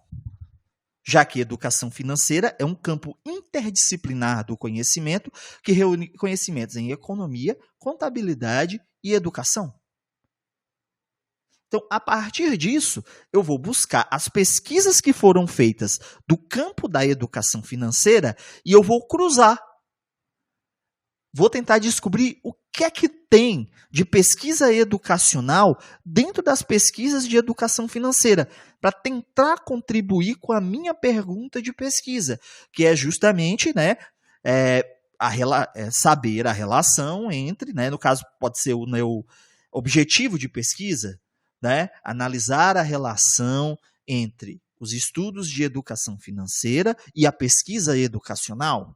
Já que educação financeira é um campo interdisciplinar do conhecimento que reúne conhecimentos em economia, contabilidade e educação. Então, a partir disso, eu vou buscar as pesquisas que foram feitas do campo da educação financeira e eu vou cruzar. Vou tentar descobrir o que é que tem de pesquisa educacional dentro das pesquisas de educação financeira, para tentar contribuir com a minha pergunta de pesquisa, que é justamente, saber a relação entre, né, no caso pode ser o meu objetivo de pesquisa, né, analisar a relação entre os estudos de educação financeira e a pesquisa educacional.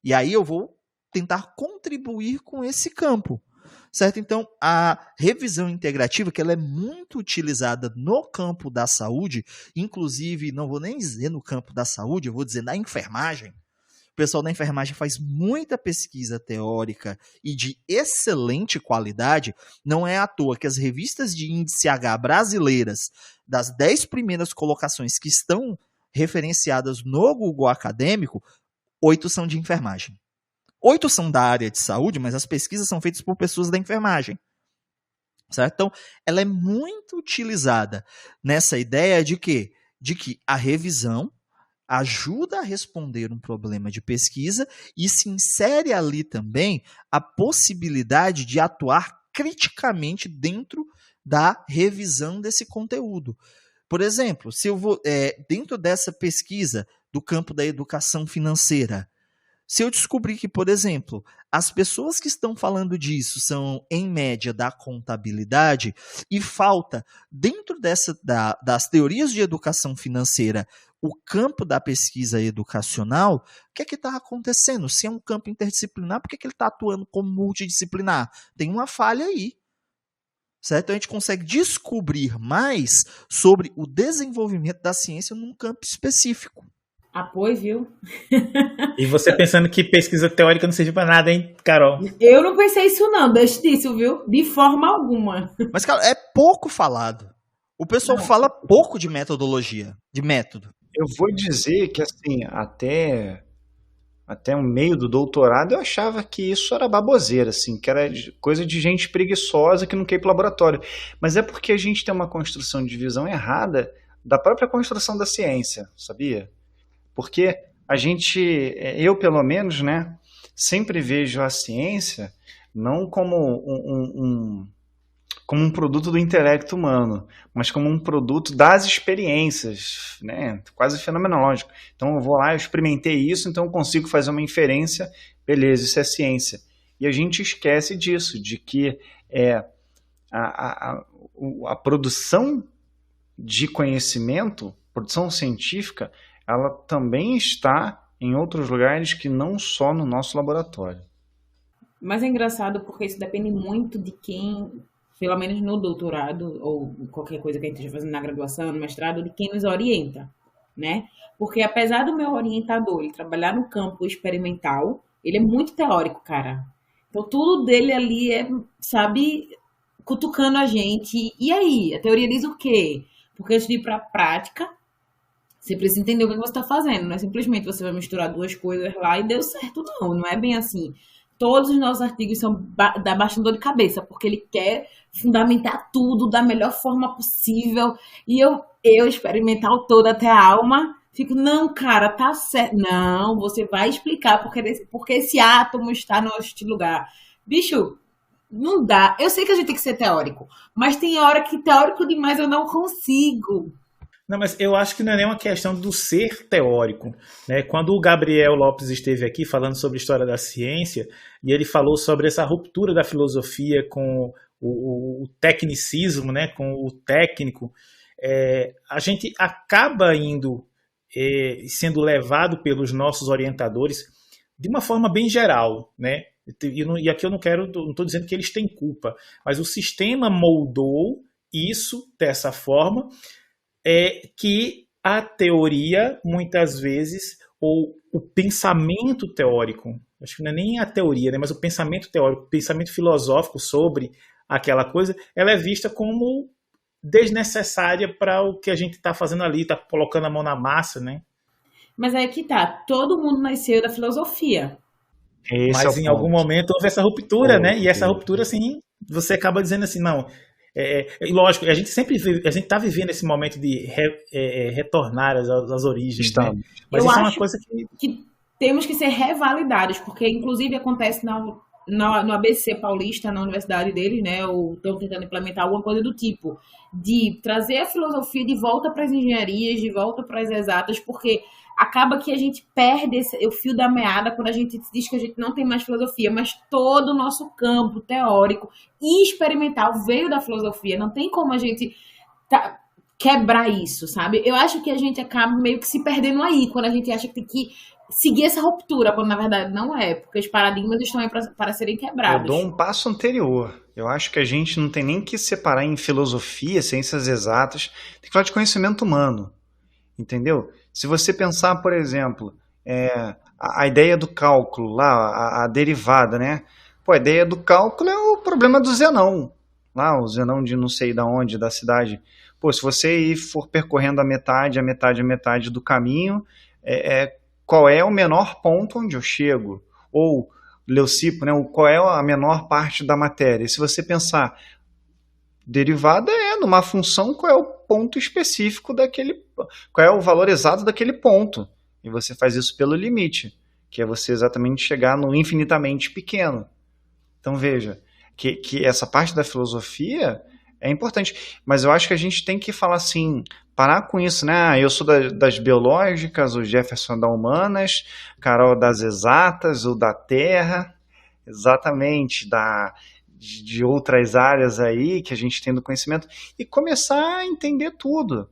E aí eu vou tentar contribuir com esse campo, certo? Então, a revisão integrativa, que ela é muito utilizada no campo da saúde, inclusive, não vou nem dizer no campo da saúde, eu vou dizer na enfermagem. O pessoal da enfermagem faz muita pesquisa teórica e de excelente qualidade. Não é à toa que as revistas de índice H brasileiras, das 10 primeiras colocações que estão referenciadas no Google Acadêmico, 8 são de enfermagem. 8 são da área de saúde, mas as pesquisas são feitas por pessoas da enfermagem. Certo? Então, ela é muito utilizada nessa ideia de que a revisão ajuda a responder um problema de pesquisa e se insere ali também a possibilidade de atuar criticamente dentro da revisão desse conteúdo. Por exemplo, se eu vou dentro dessa pesquisa do campo da educação financeira, se eu descobrir que, por exemplo, as pessoas que estão falando disso são, em média, da contabilidade e falta, dentro das teorias de educação financeira, o campo da pesquisa educacional, o que é que está acontecendo? Se é um campo interdisciplinar, por que ele está atuando como multidisciplinar? Tem uma falha aí. Certo? Então a gente consegue descobrir mais sobre o desenvolvimento da ciência num campo específico. Apoio, viu? E você pensando que pesquisa teórica não serve pra nada, hein, Carol? Eu não pensei isso não, deixa disso, viu? De forma alguma. Mas, cara, é pouco falado. O pessoal fala pouco de metodologia, de método. Eu vou dizer que, assim, até o meio do doutorado eu achava que isso era baboseira, assim, que era coisa de gente preguiçosa que não quer ir pro laboratório. Mas é porque a gente tem uma construção de visão errada da própria construção da ciência, sabia? Porque eu pelo menos, né, sempre vejo a ciência não como como um produto do intelecto humano, mas como um produto das experiências, né, quase fenomenológico. Então eu vou lá, eu experimentei isso, então eu consigo fazer uma inferência, beleza, isso é ciência. E a gente esquece disso, de que a produção de conhecimento, produção científica, ela também está em outros lugares que não só no nosso laboratório. Mas é engraçado porque isso depende muito de quem, pelo menos no doutorado, ou qualquer coisa que a gente esteja fazendo na graduação, no mestrado, de quem nos orienta, né? Porque apesar do meu orientador ele trabalhar no campo experimental, ele é muito teórico, cara. Então tudo dele ali é, sabe, cutucando a gente. E aí? A teoria diz o quê? Porque antes de ir para a prática, você precisa entender o que você está fazendo. Não é simplesmente você vai misturar duas coisas lá e deu certo, não. Não é bem assim. Todos os nossos artigos dá bastante dor de cabeça, porque ele quer fundamentar tudo da melhor forma possível. E eu experimental toda até a alma, fico, não, cara, tá certo. Não, você vai explicar porque esse átomo está no lugar. Bicho, não dá. Eu sei que a gente tem que ser teórico, mas tem hora que teórico demais eu não consigo. Não, mas eu acho que não é nem uma questão do ser teórico, né? Quando o Gabriel Lopes esteve aqui falando sobre a história da ciência, e ele falou sobre essa ruptura da filosofia com o tecnicismo, né? Com o técnico, a gente acaba sendo levado pelos nossos orientadores de uma forma bem geral, né? E aqui eu não estou dizendo que eles têm culpa, mas o sistema moldou isso dessa forma, que a teoria, muitas vezes, ou o pensamento teórico, acho que não é nem a teoria, né, mas o pensamento teórico, o pensamento filosófico sobre aquela coisa, ela é vista como desnecessária para o que a gente está fazendo ali, está colocando a mão na massa, né? Mas aí que tá, todo mundo nasceu da filosofia. Mas em algum momento houve essa ruptura, né? E essa ruptura, assim, você acaba dizendo assim, não... lógico, a gente está vivendo esse momento de retornar às origens, né? Mas eu isso acho é uma coisa que temos que ser revalidados, porque inclusive acontece no ABC Paulista, na universidade deles, né? Ou estão tentando implementar alguma coisa do tipo, de trazer a filosofia de volta para as engenharias, de volta para as exatas, porque acaba que a gente perde o fio da meada quando a gente diz que a gente não tem mais filosofia, mas todo o nosso campo teórico e experimental veio da filosofia. Não tem como a gente quebrar isso, sabe? Eu acho que a gente acaba meio que se perdendo aí, quando a gente acha que tem que seguir essa ruptura, quando na verdade não é, porque os paradigmas estão aí para serem quebrados. Eu dou um passo anterior. Eu acho que a gente não tem nem que separar em filosofia, ciências exatas, tem que falar de conhecimento humano, entendeu? Se você pensar, por exemplo, a ideia do cálculo, lá, a derivada, né? Pô, a ideia do cálculo é o problema do Zenão, lá, o Zenão de não sei da onde, da cidade. Pô, se você for percorrendo a metade do caminho, qual é o menor ponto onde eu chego? Ou, Leucipo, né, qual é a menor parte da matéria? E se você pensar, derivada numa função, qual é o ponto específico qual é o valor exato daquele ponto? E você faz isso pelo limite, que é você exatamente chegar no infinitamente pequeno. Então veja, que essa parte da filosofia é importante, mas eu acho que a gente tem que falar assim, parar com isso, né? Eu sou das biológicas, o Jefferson da humanas, Carol das exatas, o da terra, exatamente, de outras áreas aí que a gente tem do conhecimento, e começar a entender tudo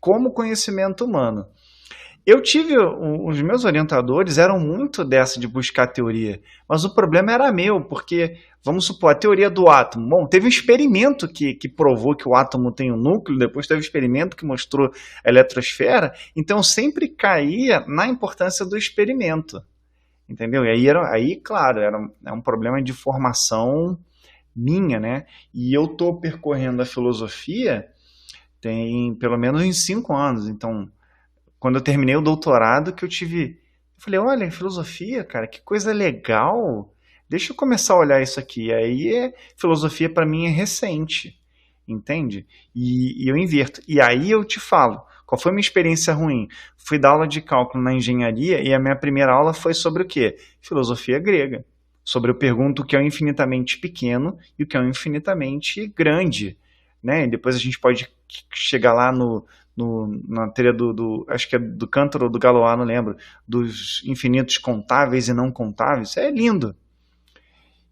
como conhecimento humano. Eu tive, os meus orientadores eram muito dessa de buscar teoria, mas o problema era meu, porque, vamos supor, a teoria do átomo. Bom, teve um experimento que provou que o átomo tem um núcleo, depois teve um experimento que mostrou a eletrosfera, então eu sempre caía na importância do experimento, entendeu? E aí claro, era um problema de formação minha, né? E eu estou percorrendo a filosofia tem pelo menos uns 5 anos, então quando eu terminei o doutorado que eu falei, olha, filosofia, cara, que coisa legal, deixa eu começar a olhar isso aqui. Aí filosofia para mim é recente, entende? E eu inverto. E aí eu te falo, qual foi a minha experiência ruim? Fui dar aula de cálculo na engenharia e a minha primeira aula foi sobre o quê? Filosofia grega. Sobre eu pergunto o que é o infinitamente pequeno e o que é o infinitamente grande, né? E depois a gente pode chegar lá na teoria acho que é do Cântaro ou do Galois, não lembro, dos infinitos contáveis e não contáveis. Isso é lindo.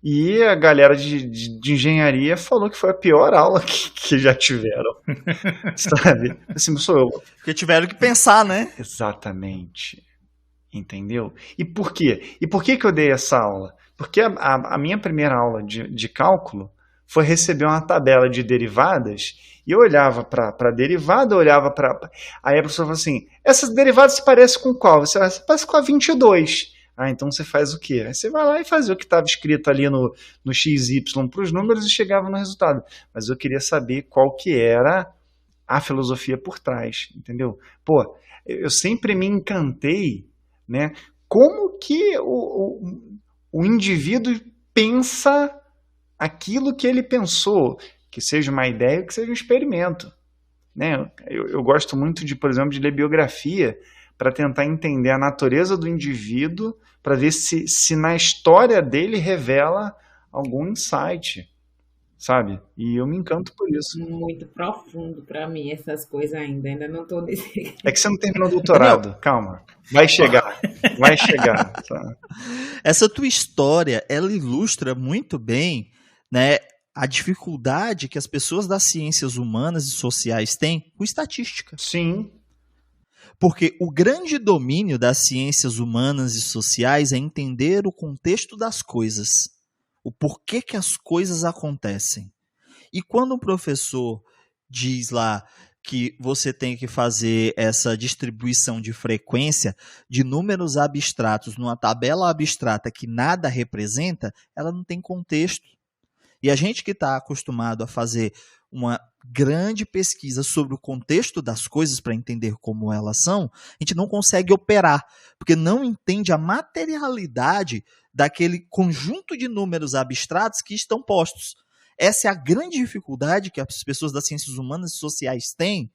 E a galera de engenharia falou que foi a pior aula que já tiveram. Sabe? Assim, sou eu. Porque tiveram que pensar, né? Exatamente. Entendeu? E por quê? E por que eu dei essa aula? Porque a minha primeira aula de cálculo foi receber uma tabela de derivadas e eu olhava para a derivada, olhava para... Aí a professora falou assim, essas derivadas se parecem com qual? Você parece com a 22. Ah, então você faz o quê? Aí você vai lá e fazia o que estava escrito ali no XY para os números e chegava no resultado. Mas eu queria saber qual que era a filosofia por trás, entendeu? Pô, eu sempre me encantei, né? Como que o indivíduo pensa aquilo que ele pensou, que seja uma ideia, que seja um experimento, né? Eu gosto muito por exemplo, de ler biografia para tentar entender a natureza do indivíduo, para ver se na história dele revela algum insight, sabe? E eu me encanto por isso. Muito profundo para mim essas coisas ainda não tô nesse... É que você não terminou o doutorado, calma. Vai chegar. Sabe? Essa tua história, ela ilustra muito bem, né, a dificuldade que as pessoas das ciências humanas e sociais têm com estatística. Sim. Porque o grande domínio das ciências humanas e sociais é entender o contexto das coisas, o porquê que as coisas acontecem. E quando um professor diz lá que você tem que fazer essa distribuição de frequência de números abstratos numa tabela abstrata que nada representa, ela não tem contexto. E a gente que está acostumado a fazer uma grande pesquisa sobre o contexto das coisas para entender como elas são, a gente não consegue operar, porque não entende a materialidade daquele conjunto de números abstratos que estão postos. Essa é a grande dificuldade que as pessoas das ciências humanas e sociais têm,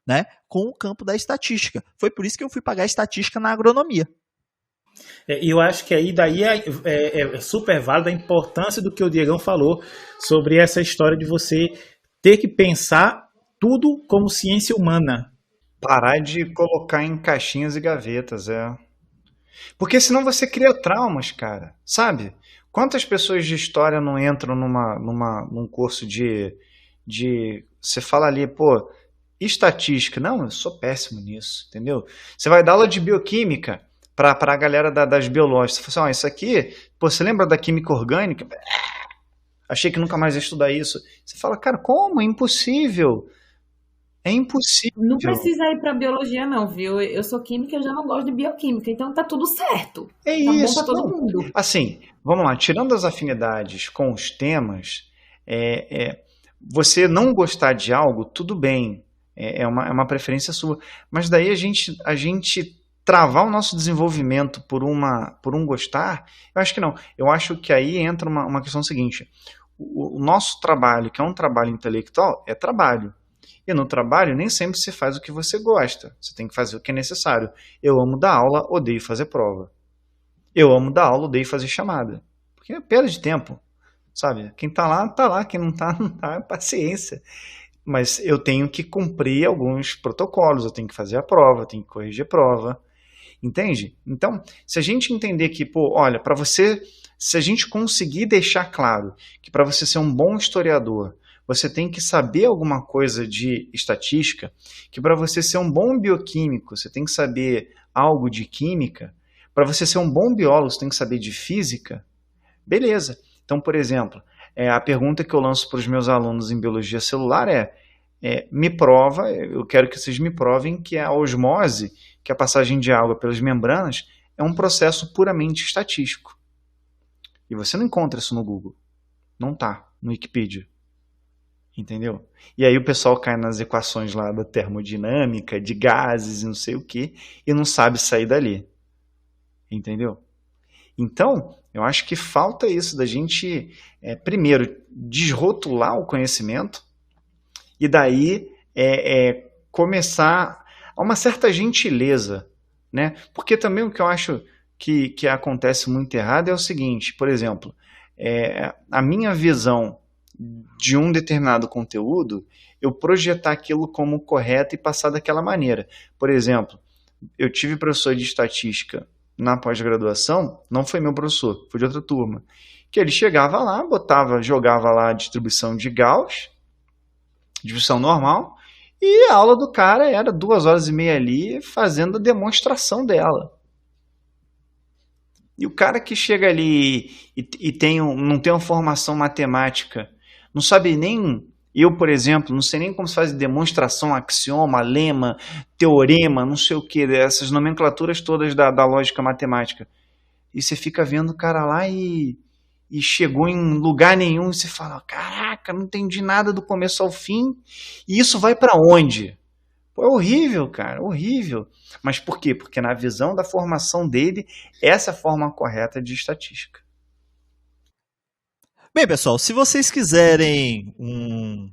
né, com o campo da estatística. Foi por isso que eu fui pagar estatística na agronomia. E eu acho que aí daí é super válido a importância do que o Diegão falou sobre essa história de você ter que pensar tudo como ciência humana, Parar de colocar em caixinhas e gavetas, é. Porque senão você cria traumas, cara. Sabe? Quantas pessoas de história não entram num curso de. Você fala ali, pô, estatística. Não, eu sou péssimo nisso, entendeu? Você vai dar aula de bioquímica para a galera das biológicas. Você fala assim, ó, isso aqui, pô, você lembra da química orgânica? Achei que nunca mais ia estudar isso. Você fala, cara, como? É impossível. É Não impossível. precisa ir para biologia, não, viu? Eu sou química, eu já não gosto de bioquímica, então tá tudo certo. É Tá bom isso. para todo Não. mundo. Assim, vamos lá, tirando as afinidades com os temas, você não gostar de algo, tudo bem, é uma preferência sua. Mas daí a gente travar o nosso desenvolvimento por um gostar, eu acho que não. Eu acho que aí entra uma questão seguinte: o nosso trabalho, que é um trabalho intelectual, é trabalho. E no trabalho nem sempre se faz o que você gosta. Você tem que fazer o que é necessário. Eu amo dar aula, odeio fazer prova. Eu amo dar aula, odeio fazer chamada. Porque é perda de tempo, sabe? Quem tá lá, tá lá. Quem não tá, não tá. Paciência. Mas eu tenho que cumprir alguns protocolos. Eu tenho que fazer a prova, eu tenho que corrigir a prova. Entende? Então, se a gente entender que, pô, olha, para você, se a gente conseguir deixar claro que para você ser um bom historiador, você tem que saber alguma coisa de estatística, que para você ser um bom bioquímico, você tem que saber algo de química, para você ser um bom biólogo, você tem que saber de física, beleza. Então, por exemplo, a pergunta que eu lanço para os meus alunos em biologia celular me prova, eu quero que vocês me provem que a osmose, que a passagem de água pelas membranas, é um processo puramente estatístico. E você não encontra isso no Google. Não tá no Wikipedia. Entendeu? E aí o pessoal cai nas equações lá da termodinâmica, de gases e não sei o que, e não sabe sair dali. Entendeu? Então, eu acho que falta isso da gente, primeiro, desrotular o conhecimento e daí começar a uma certa gentileza, né? Porque também o que eu acho que acontece muito errado é o seguinte, por exemplo, a minha visão de um determinado conteúdo, eu projetar aquilo como correto e passar daquela maneira. Por exemplo, eu tive professor de estatística na pós-graduação, não foi meu professor, foi de outra turma, que ele chegava lá, jogava lá a distribuição de Gauss, distribuição normal, e a aula do cara era 2 horas e meia ali fazendo a demonstração dela. E o cara que chega ali e não tem uma formação matemática, não sabe nem, eu, por exemplo, não sei nem como se faz demonstração, axioma, lema, teorema, não sei o que, essas nomenclaturas todas da lógica matemática. E você fica vendo o cara lá e chegou em lugar nenhum e você fala, caraca, não entendi nada do começo ao fim. E isso vai para onde? Pô, é horrível, cara, horrível. Mas por quê? Porque na visão da formação dele, essa é a forma correta de estatística. Bem, pessoal, se vocês quiserem um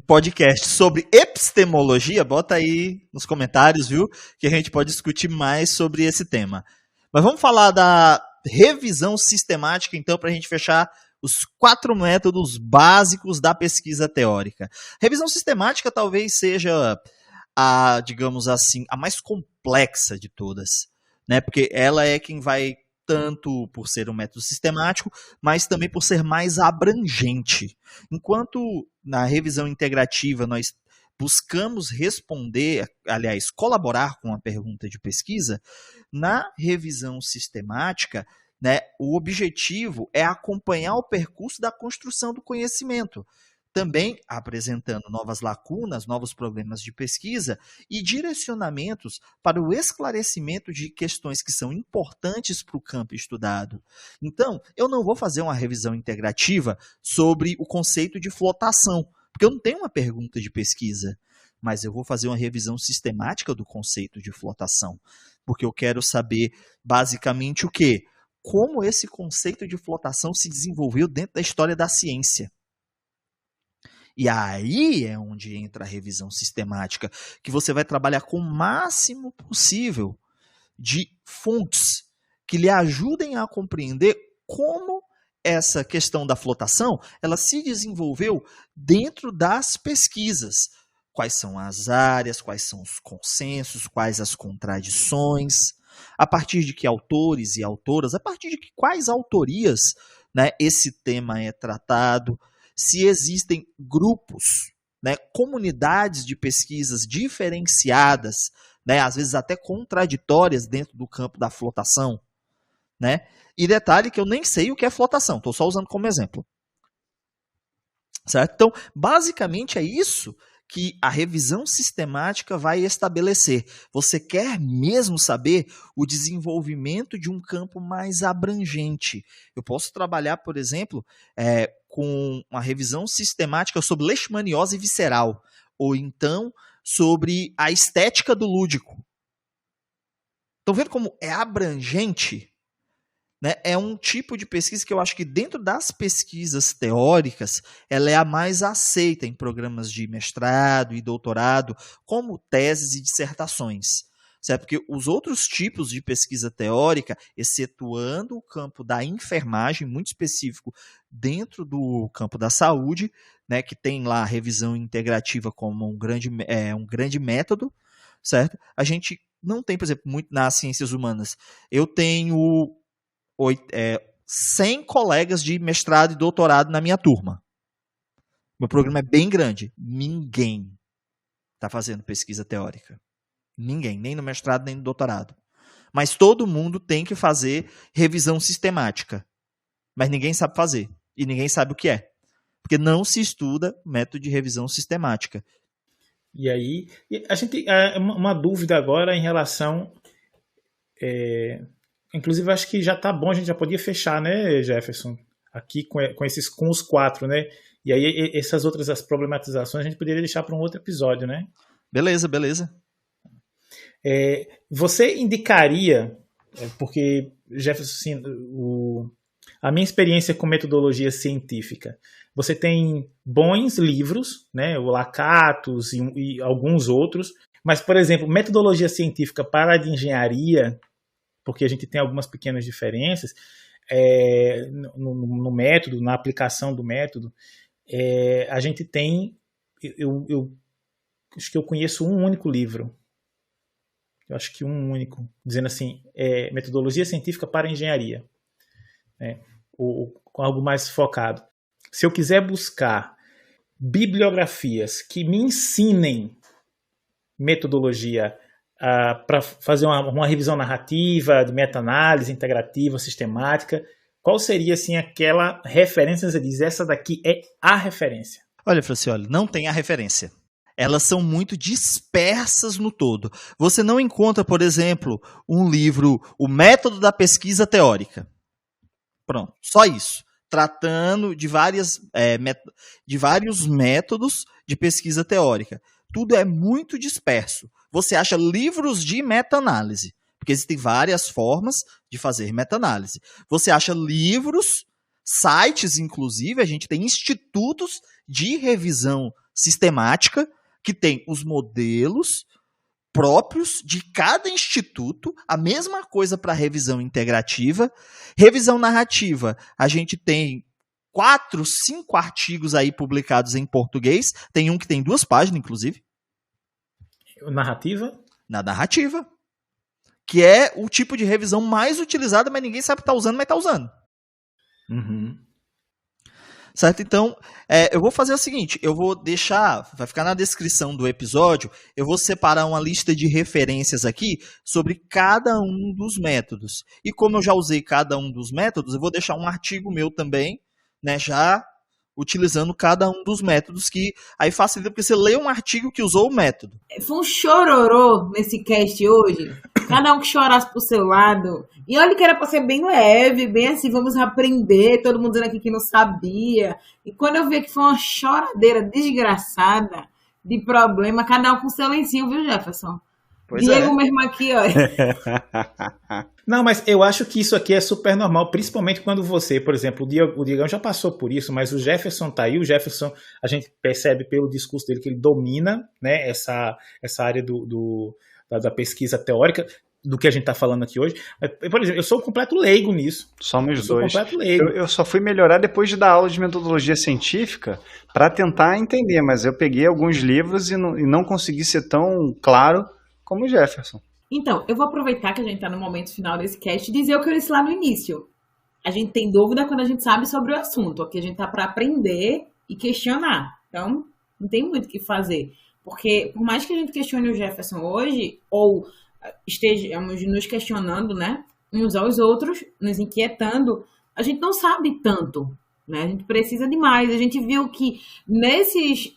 podcast sobre epistemologia, bota aí nos comentários, viu? Que a gente pode discutir mais sobre esse tema. Mas vamos falar da revisão sistemática, então, para a gente fechar os 4 métodos básicos da pesquisa teórica. Revisão sistemática talvez seja digamos assim, a mais complexa de todas, né? Porque ela é quem vai tanto por ser um método sistemático, mas também por ser mais abrangente. Enquanto na revisão integrativa nós buscamos responder, aliás, colaborar com a pergunta de pesquisa, na revisão sistemática, né, o objetivo é acompanhar o percurso da construção do conhecimento, também apresentando novas lacunas, novos problemas de pesquisa e direcionamentos para o esclarecimento de questões que são importantes para o campo estudado. Então, eu não vou fazer uma revisão integrativa sobre o conceito de flotação, porque eu não tenho uma pergunta de pesquisa, mas eu vou fazer uma revisão sistemática do conceito de flotação, porque eu quero saber basicamente o quê? Como esse conceito de flotação se desenvolveu dentro da história da ciência. E aí é onde entra a revisão sistemática, que você vai trabalhar com o máximo possível de fontes que lhe ajudem a compreender como essa questão da flotação ela se desenvolveu dentro das pesquisas. quais são as áreas, quais são os consensos, quais as contradições, a partir de que autores e autoras, a partir de que quais autorias, né, esse tema é tratado, se existem grupos, né, comunidades de pesquisas diferenciadas, né, às vezes até contraditórias dentro do campo da flotação, né? E detalhe que eu nem sei o que é flotação, estou só usando como exemplo. Certo? Então, basicamente é isso que a revisão sistemática vai estabelecer. Você quer mesmo saber o desenvolvimento de um campo mais abrangente. Eu posso trabalhar, por exemplo, com uma revisão sistemática sobre leishmaniose visceral, ou então sobre a estética do lúdico. Estão vendo como é abrangente? Né? É um tipo de pesquisa que eu acho que dentro das pesquisas teóricas, ela é a mais aceita em programas de mestrado e doutorado, como teses e dissertações. Certo? Porque os outros tipos de pesquisa teórica, excetuando o campo da enfermagem, muito específico dentro do campo da saúde, né, que tem lá a revisão integrativa como um grande método, certo? A gente não tem, por exemplo, muito nas ciências humanas. Eu tenho 100 colegas de mestrado e doutorado na minha turma. Meu programa é bem grande. Ninguém está fazendo pesquisa teórica. Ninguém, nem no mestrado, nem no doutorado. Mas todo mundo tem que fazer revisão sistemática. Mas ninguém sabe fazer. E ninguém sabe o que é. Porque não se estuda método de revisão sistemática. E aí, a gente uma dúvida agora em relação... Inclusive, acho que já tá bom, a gente já podia fechar, né, Jefferson? Aqui com os 4, né? E aí, essas outras as problematizações a gente poderia deixar para um outro episódio, né? Beleza. Você indicaria, porque, Jefferson, assim, a minha experiência com metodologia científica, você tem bons livros, né? O Lakatos e alguns outros, mas, por exemplo, metodologia científica para a de engenharia, porque a gente tem algumas pequenas diferenças no método, na aplicação do método. A gente tem, eu acho que eu conheço um único livro, eu acho que um único, dizendo assim, metodologia científica para engenharia, né, ou com algo mais focado. Se eu quiser buscar bibliografias que me ensinem metodologia para fazer uma revisão narrativa, de meta-análise, integrativa, sistemática, qual seria assim, aquela referência, você diz, essa daqui é a referência? Olha, Francioli, não tem a referência. Elas são muito dispersas no todo. Você não encontra, por exemplo, um livro, O Método da Pesquisa Teórica. Pronto, só isso. Tratando de vários métodos de pesquisa teórica. Tudo é muito disperso. Você acha livros de meta-análise, porque existem várias formas de fazer meta-análise. Você acha livros, sites, inclusive, a gente tem institutos de revisão sistemática, que tem os modelos próprios de cada instituto, a mesma coisa para revisão integrativa. Revisão narrativa, a gente tem 4, 5 artigos aí publicados em português, tem um que tem 2 páginas, inclusive. Narrativa? Na narrativa. Que é o tipo de revisão mais utilizada, mas ninguém sabe que está usando, mas está usando. Uhum. Certo? Então, eu vou fazer o seguinte, eu vou deixar, vai ficar na descrição do episódio, eu vou separar uma lista de referências aqui sobre cada um dos métodos. E como eu já usei cada um dos métodos, eu vou deixar um artigo meu também, né, já utilizando cada um dos métodos, que aí facilita, porque você lê um artigo que usou o método. Foi um chororô nesse cast hoje. Cada um que chorasse pro seu lado. E olha que era pra ser bem leve, bem assim, vamos aprender, todo mundo dizendo aqui que não sabia. E quando eu vi que foi uma choradeira desgraçada de problema, cada um com seu lencinho, viu, Jefferson? Pois Diego mesmo aqui, ó. Não, mas eu acho que isso aqui é super normal, principalmente quando você, por exemplo, o Diegão já passou por isso, mas o Jefferson tá aí, o Jefferson, a gente percebe pelo discurso dele que ele domina, né, essa área da pesquisa teórica. do que a gente está falando aqui hoje. Por exemplo, eu sou um completo leigo nisso. Somos Sou dois. completo leigo. Eu só fui melhorar depois de dar aula de metodologia científica para tentar entender, mas eu peguei alguns livros e não consegui ser tão claro como o Jefferson. Então, eu vou aproveitar que a gente está no momento final desse cast e dizer o que eu disse lá no início. A gente tem dúvida quando a gente sabe sobre o assunto. Aqui a gente está para aprender e questionar. Então, não tem muito o que fazer. Porque, por mais que a gente questione o Jefferson hoje, ou estejamos nos questionando, né, uns aos outros, nos inquietando, a gente não sabe tanto, né? A gente precisa de mais. A gente viu que nesses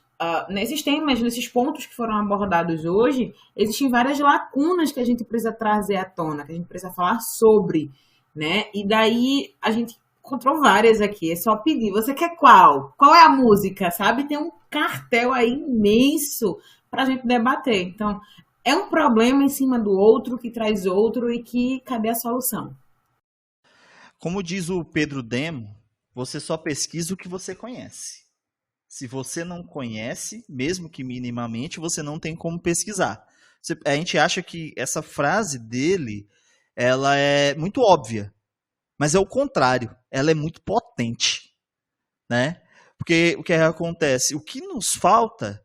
temas, nesses pontos que foram abordados hoje, existem várias lacunas que a gente precisa trazer à tona, que a gente precisa falar sobre, né? E daí a gente encontrou várias aqui. É só pedir. Você quer qual? Qual é a música? Sabe? Tem um cartel aí imenso para a gente debater. Então, é um problema em cima do outro que traz outro e que cadê a solução? Como diz o Pedro Demo, você só pesquisa o que você conhece. Se você não conhece, mesmo que minimamente, você não tem como pesquisar. A gente acha que essa frase dele, ela é muito óbvia, mas é o contrário, ela é muito potente, né? Porque o que acontece? O que nos falta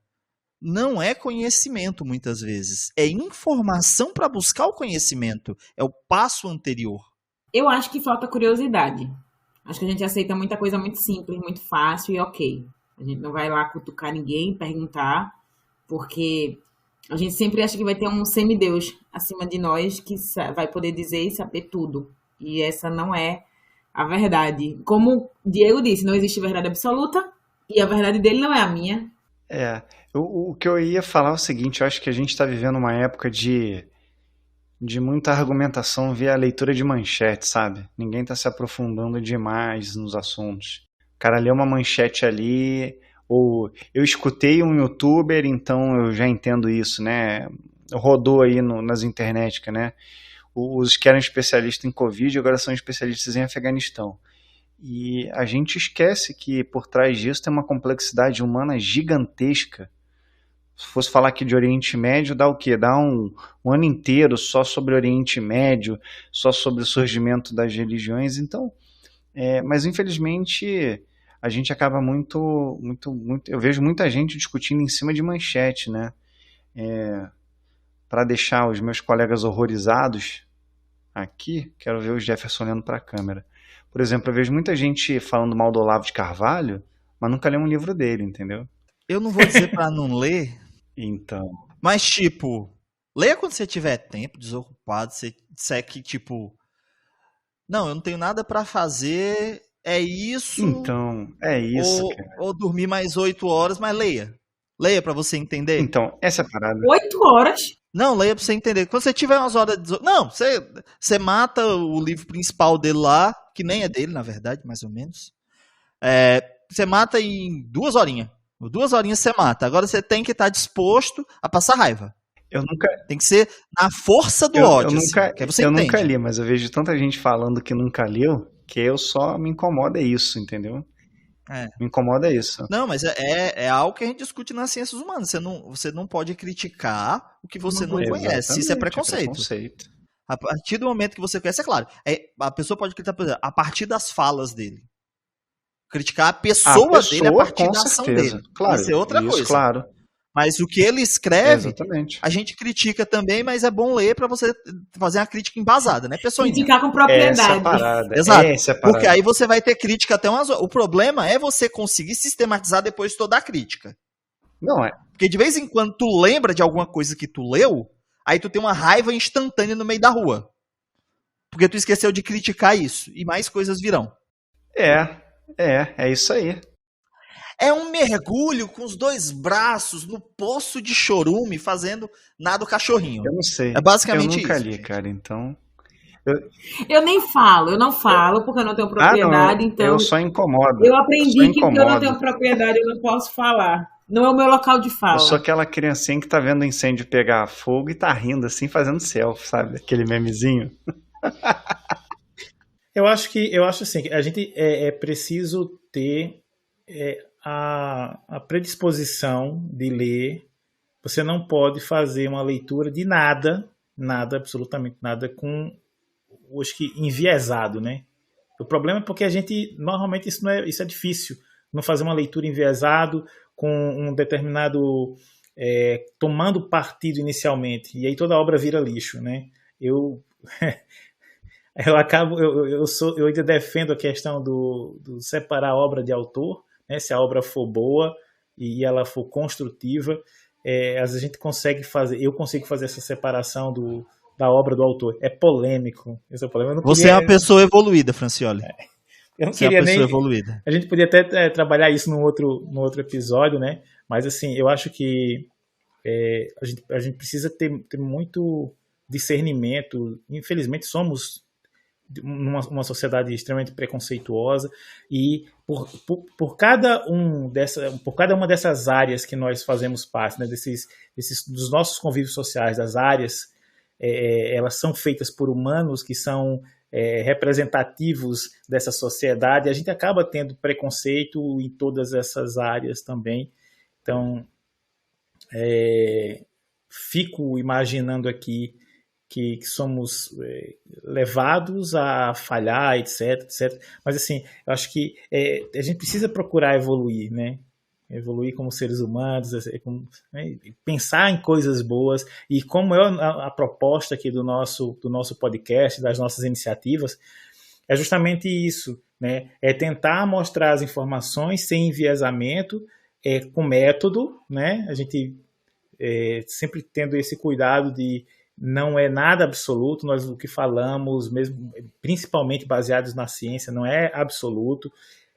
não é conhecimento, muitas vezes. É informação para buscar o conhecimento. É o passo anterior. Eu acho que falta curiosidade. Acho que a gente aceita muita coisa muito simples, muito fácil e ok. A gente não vai lá cutucar ninguém, perguntar, porque a gente sempre acha que vai ter um semideus acima de nós que vai poder dizer e saber tudo. E essa não é a verdade. Como Diego disse, não existe verdade absoluta e a verdade dele não é a minha. O que eu ia falar é o seguinte, eu acho que a gente está vivendo uma época de muita argumentação via leitura de manchete, sabe? Ninguém está se aprofundando demais nos assuntos. O cara lê uma manchete ali, ou eu escutei um youtuber, então eu já entendo isso, né? Rodou aí nas internet, né? Os que eram especialistas em Covid agora são especialistas em Afeganistão. E a gente esquece que por trás disso tem uma complexidade humana gigantesca. Se fosse falar aqui de Oriente Médio, dá o quê? Dá um ano inteiro só sobre Oriente Médio, só sobre o surgimento das religiões. Então, mas infelizmente a gente acaba muito. Eu vejo muita gente discutindo em cima de manchete, né? Para deixar os meus colegas horrorizados aqui, quero ver o Jefferson olhando para a câmera. Por exemplo, eu vejo muita gente falando mal do Olavo de Carvalho, mas nunca lê um livro dele, entendeu? Eu não vou dizer para não ler. Então. Mas, tipo, leia quando você tiver tempo, desocupado, você disser que, tipo, não, eu não tenho nada para fazer, é isso. Então, é isso, ou dormir mais 8 horas, mas leia. Leia para você entender. Então, essa é a parada. 8 horas? Não, leia pra você entender. Quando você tiver umas horas de... Não, você mata o livro principal dele lá, que nem é dele, na verdade, mais ou menos. Você mata em 2 horinhas. 2 horinhas você mata. Agora você tem que estar disposto a passar raiva. Tem que ser na força do ódio. Eu nunca li, mas eu vejo tanta gente falando que nunca leu, que eu só me incomoda isso, entendeu? Me incomoda isso. Não, mas é algo que a gente discute nas ciências humanas. Você não pode criticar o que você não conhece. Isso é preconceito. A partir do momento que você conhece, é claro. A pessoa pode criticar, por exemplo, a partir das falas dele. Criticar a pessoa dele a partir da ação dele. Claro, isso é outra coisa. Claro. Mas o que ele escreve, a gente critica também, mas é bom ler para você fazer uma crítica embasada, né, pessoal? Criticar com propriedade. Essa é a parada. Exato. Porque aí você vai ter crítica até umas horas. O problema é você conseguir sistematizar depois toda a crítica. Não é. Porque de vez em quando tu lembra de alguma coisa que tu leu, aí tu tem uma raiva instantânea no meio da rua. Porque tu esqueceu de criticar isso. E mais coisas virão. É isso aí. É um mergulho com os 2 braços no poço de chorume fazendo nada o cachorrinho. Eu não sei. É basicamente isso. Eu nunca li, cara, então... Eu não falo porque eu não tenho propriedade, então... Eu só incomodo. Eu aprendi que porque eu não tenho propriedade eu não posso falar. Não é o meu local de fala. Eu sou aquela criancinha que tá vendo o incêndio pegar fogo e tá rindo assim, fazendo selfie, sabe? Aquele memezinho. Eu acho assim, que a gente é preciso ter a predisposição de ler. Você não pode fazer uma leitura de nada nada, absolutamente nada com, acho que, enviesado, né? O problema é porque a gente, normalmente, isso é difícil, não fazer uma leitura enviesado com um determinado, tomando partido inicialmente, e aí toda a obra vira lixo, né? Eu ainda defendo a questão do separar a obra de autor, né? Se a obra for boa e ela for construtiva, às vezes eu consigo fazer essa separação da obra do autor. É polêmico. Esse é o problema. Você é uma pessoa evoluída, Francioli. Eu não Você queria é uma pessoa nem. evoluída. A gente podia até trabalhar isso num outro episódio, né? Mas assim, eu acho que a gente precisa ter muito discernimento. Infelizmente, somos uma sociedade extremamente preconceituosa, e por cada uma dessas áreas que nós fazemos parte, né, dos nossos convívios sociais, das áreas, elas são feitas por humanos que são representativos dessa sociedade, a gente acaba tendo preconceito em todas essas áreas também. Então, fico imaginando aqui que somos levados a falhar, etc, etc. Mas, assim, eu acho que a gente precisa procurar evoluir, né? Evoluir como seres humanos, né? Pensar em coisas boas. E como é a proposta aqui do nosso podcast, das nossas iniciativas, é justamente isso, né? É tentar mostrar as informações sem enviesamento, com método, né? A gente sempre tendo esse cuidado de não é nada absoluto, nós o que falamos, mesmo, principalmente baseados na ciência, não é absoluto,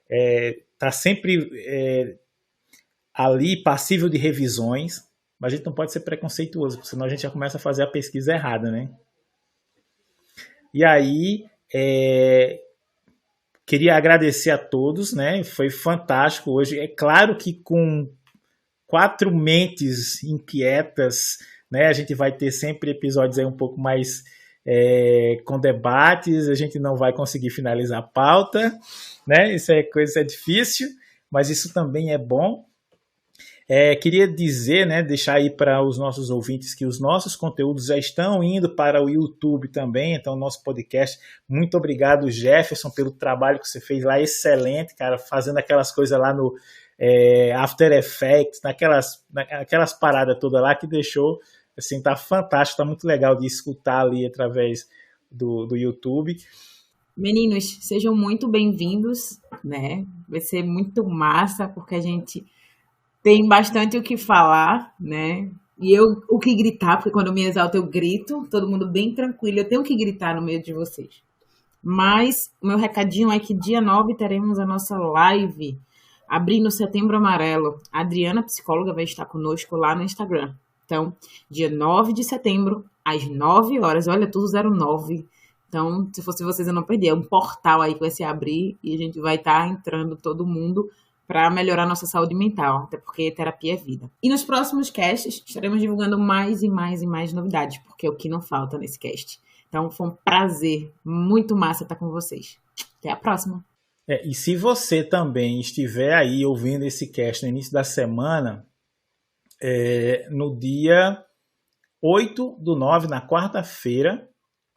está sempre ali passível de revisões, mas a gente não pode ser preconceituoso, porque senão a gente já começa a fazer a pesquisa errada, né? E aí, queria agradecer a todos, né? Foi fantástico hoje. É claro que com 4 mentes inquietas, né? A gente vai ter sempre episódios aí um pouco mais com debates, a gente não vai conseguir finalizar a pauta, né? Isso é difícil, mas isso também é bom. Queria dizer, né, deixar aí para os nossos ouvintes que os nossos conteúdos já estão indo para o YouTube também, então nosso podcast. Muito obrigado, Jefferson, pelo trabalho que você fez lá, excelente, cara, fazendo aquelas coisas lá no After Effects, naquelas paradas todas lá que deixou, assim, tá fantástico, tá muito legal de escutar ali através do YouTube. Meninos, sejam muito bem-vindos, né? Vai ser muito massa, porque a gente tem bastante o que falar, né? E eu o que gritar, porque quando eu me exalto eu grito, todo mundo bem tranquilo, eu tenho que gritar no meio de vocês. Mas o meu recadinho é que dia 9 teremos a nossa live, abrindo Setembro Amarelo. A Adriana, psicóloga, vai estar conosco lá no Instagram. Então, dia 9 de setembro, às 9 horas, olha, tudo 09. Então, se fosse vocês, eu não perdi. É um portal aí que vai se abrir e a gente vai estar entrando todo mundo para melhorar nossa saúde mental, até porque terapia é vida. E nos próximos casts estaremos divulgando mais e mais e mais novidades, porque é o que não falta nesse cast. Então foi um prazer, muito massa estar com vocês. Até a próxima. E se você também estiver aí ouvindo esse cast no início da semana, no dia 8/9, na quarta-feira,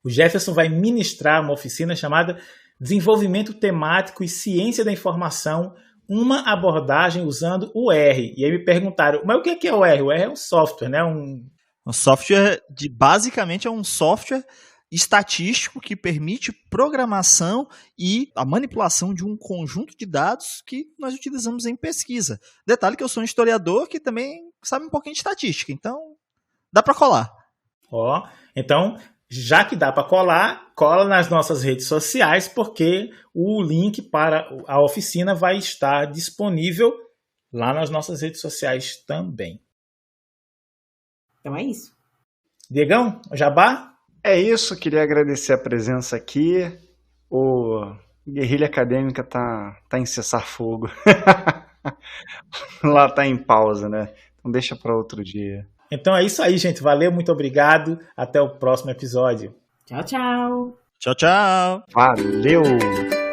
o Jefferson vai ministrar uma oficina chamada Desenvolvimento Temático e Ciência da Informação, uma abordagem usando o R. E aí me perguntaram, mas o que é o R? O R é um software, né? Um software basicamente é um software estatístico que permite programação e a manipulação de um conjunto de dados que nós utilizamos em pesquisa. Detalhe que eu sou um historiador que também sabe um pouquinho de estatística, então dá para colar. Então, já que dá para colar, cola nas nossas redes sociais, porque o link para a oficina vai estar disponível lá nas nossas redes sociais também. Então é isso. Diegão, Jabá? É isso, queria agradecer a presença aqui. O Guerrilha Acadêmica tá em cessar-fogo. Lá tá em pausa, né? Então deixa para outro dia. Então é isso aí, gente. Valeu, muito obrigado. Até o próximo episódio. Tchau, tchau. Tchau, tchau. Valeu!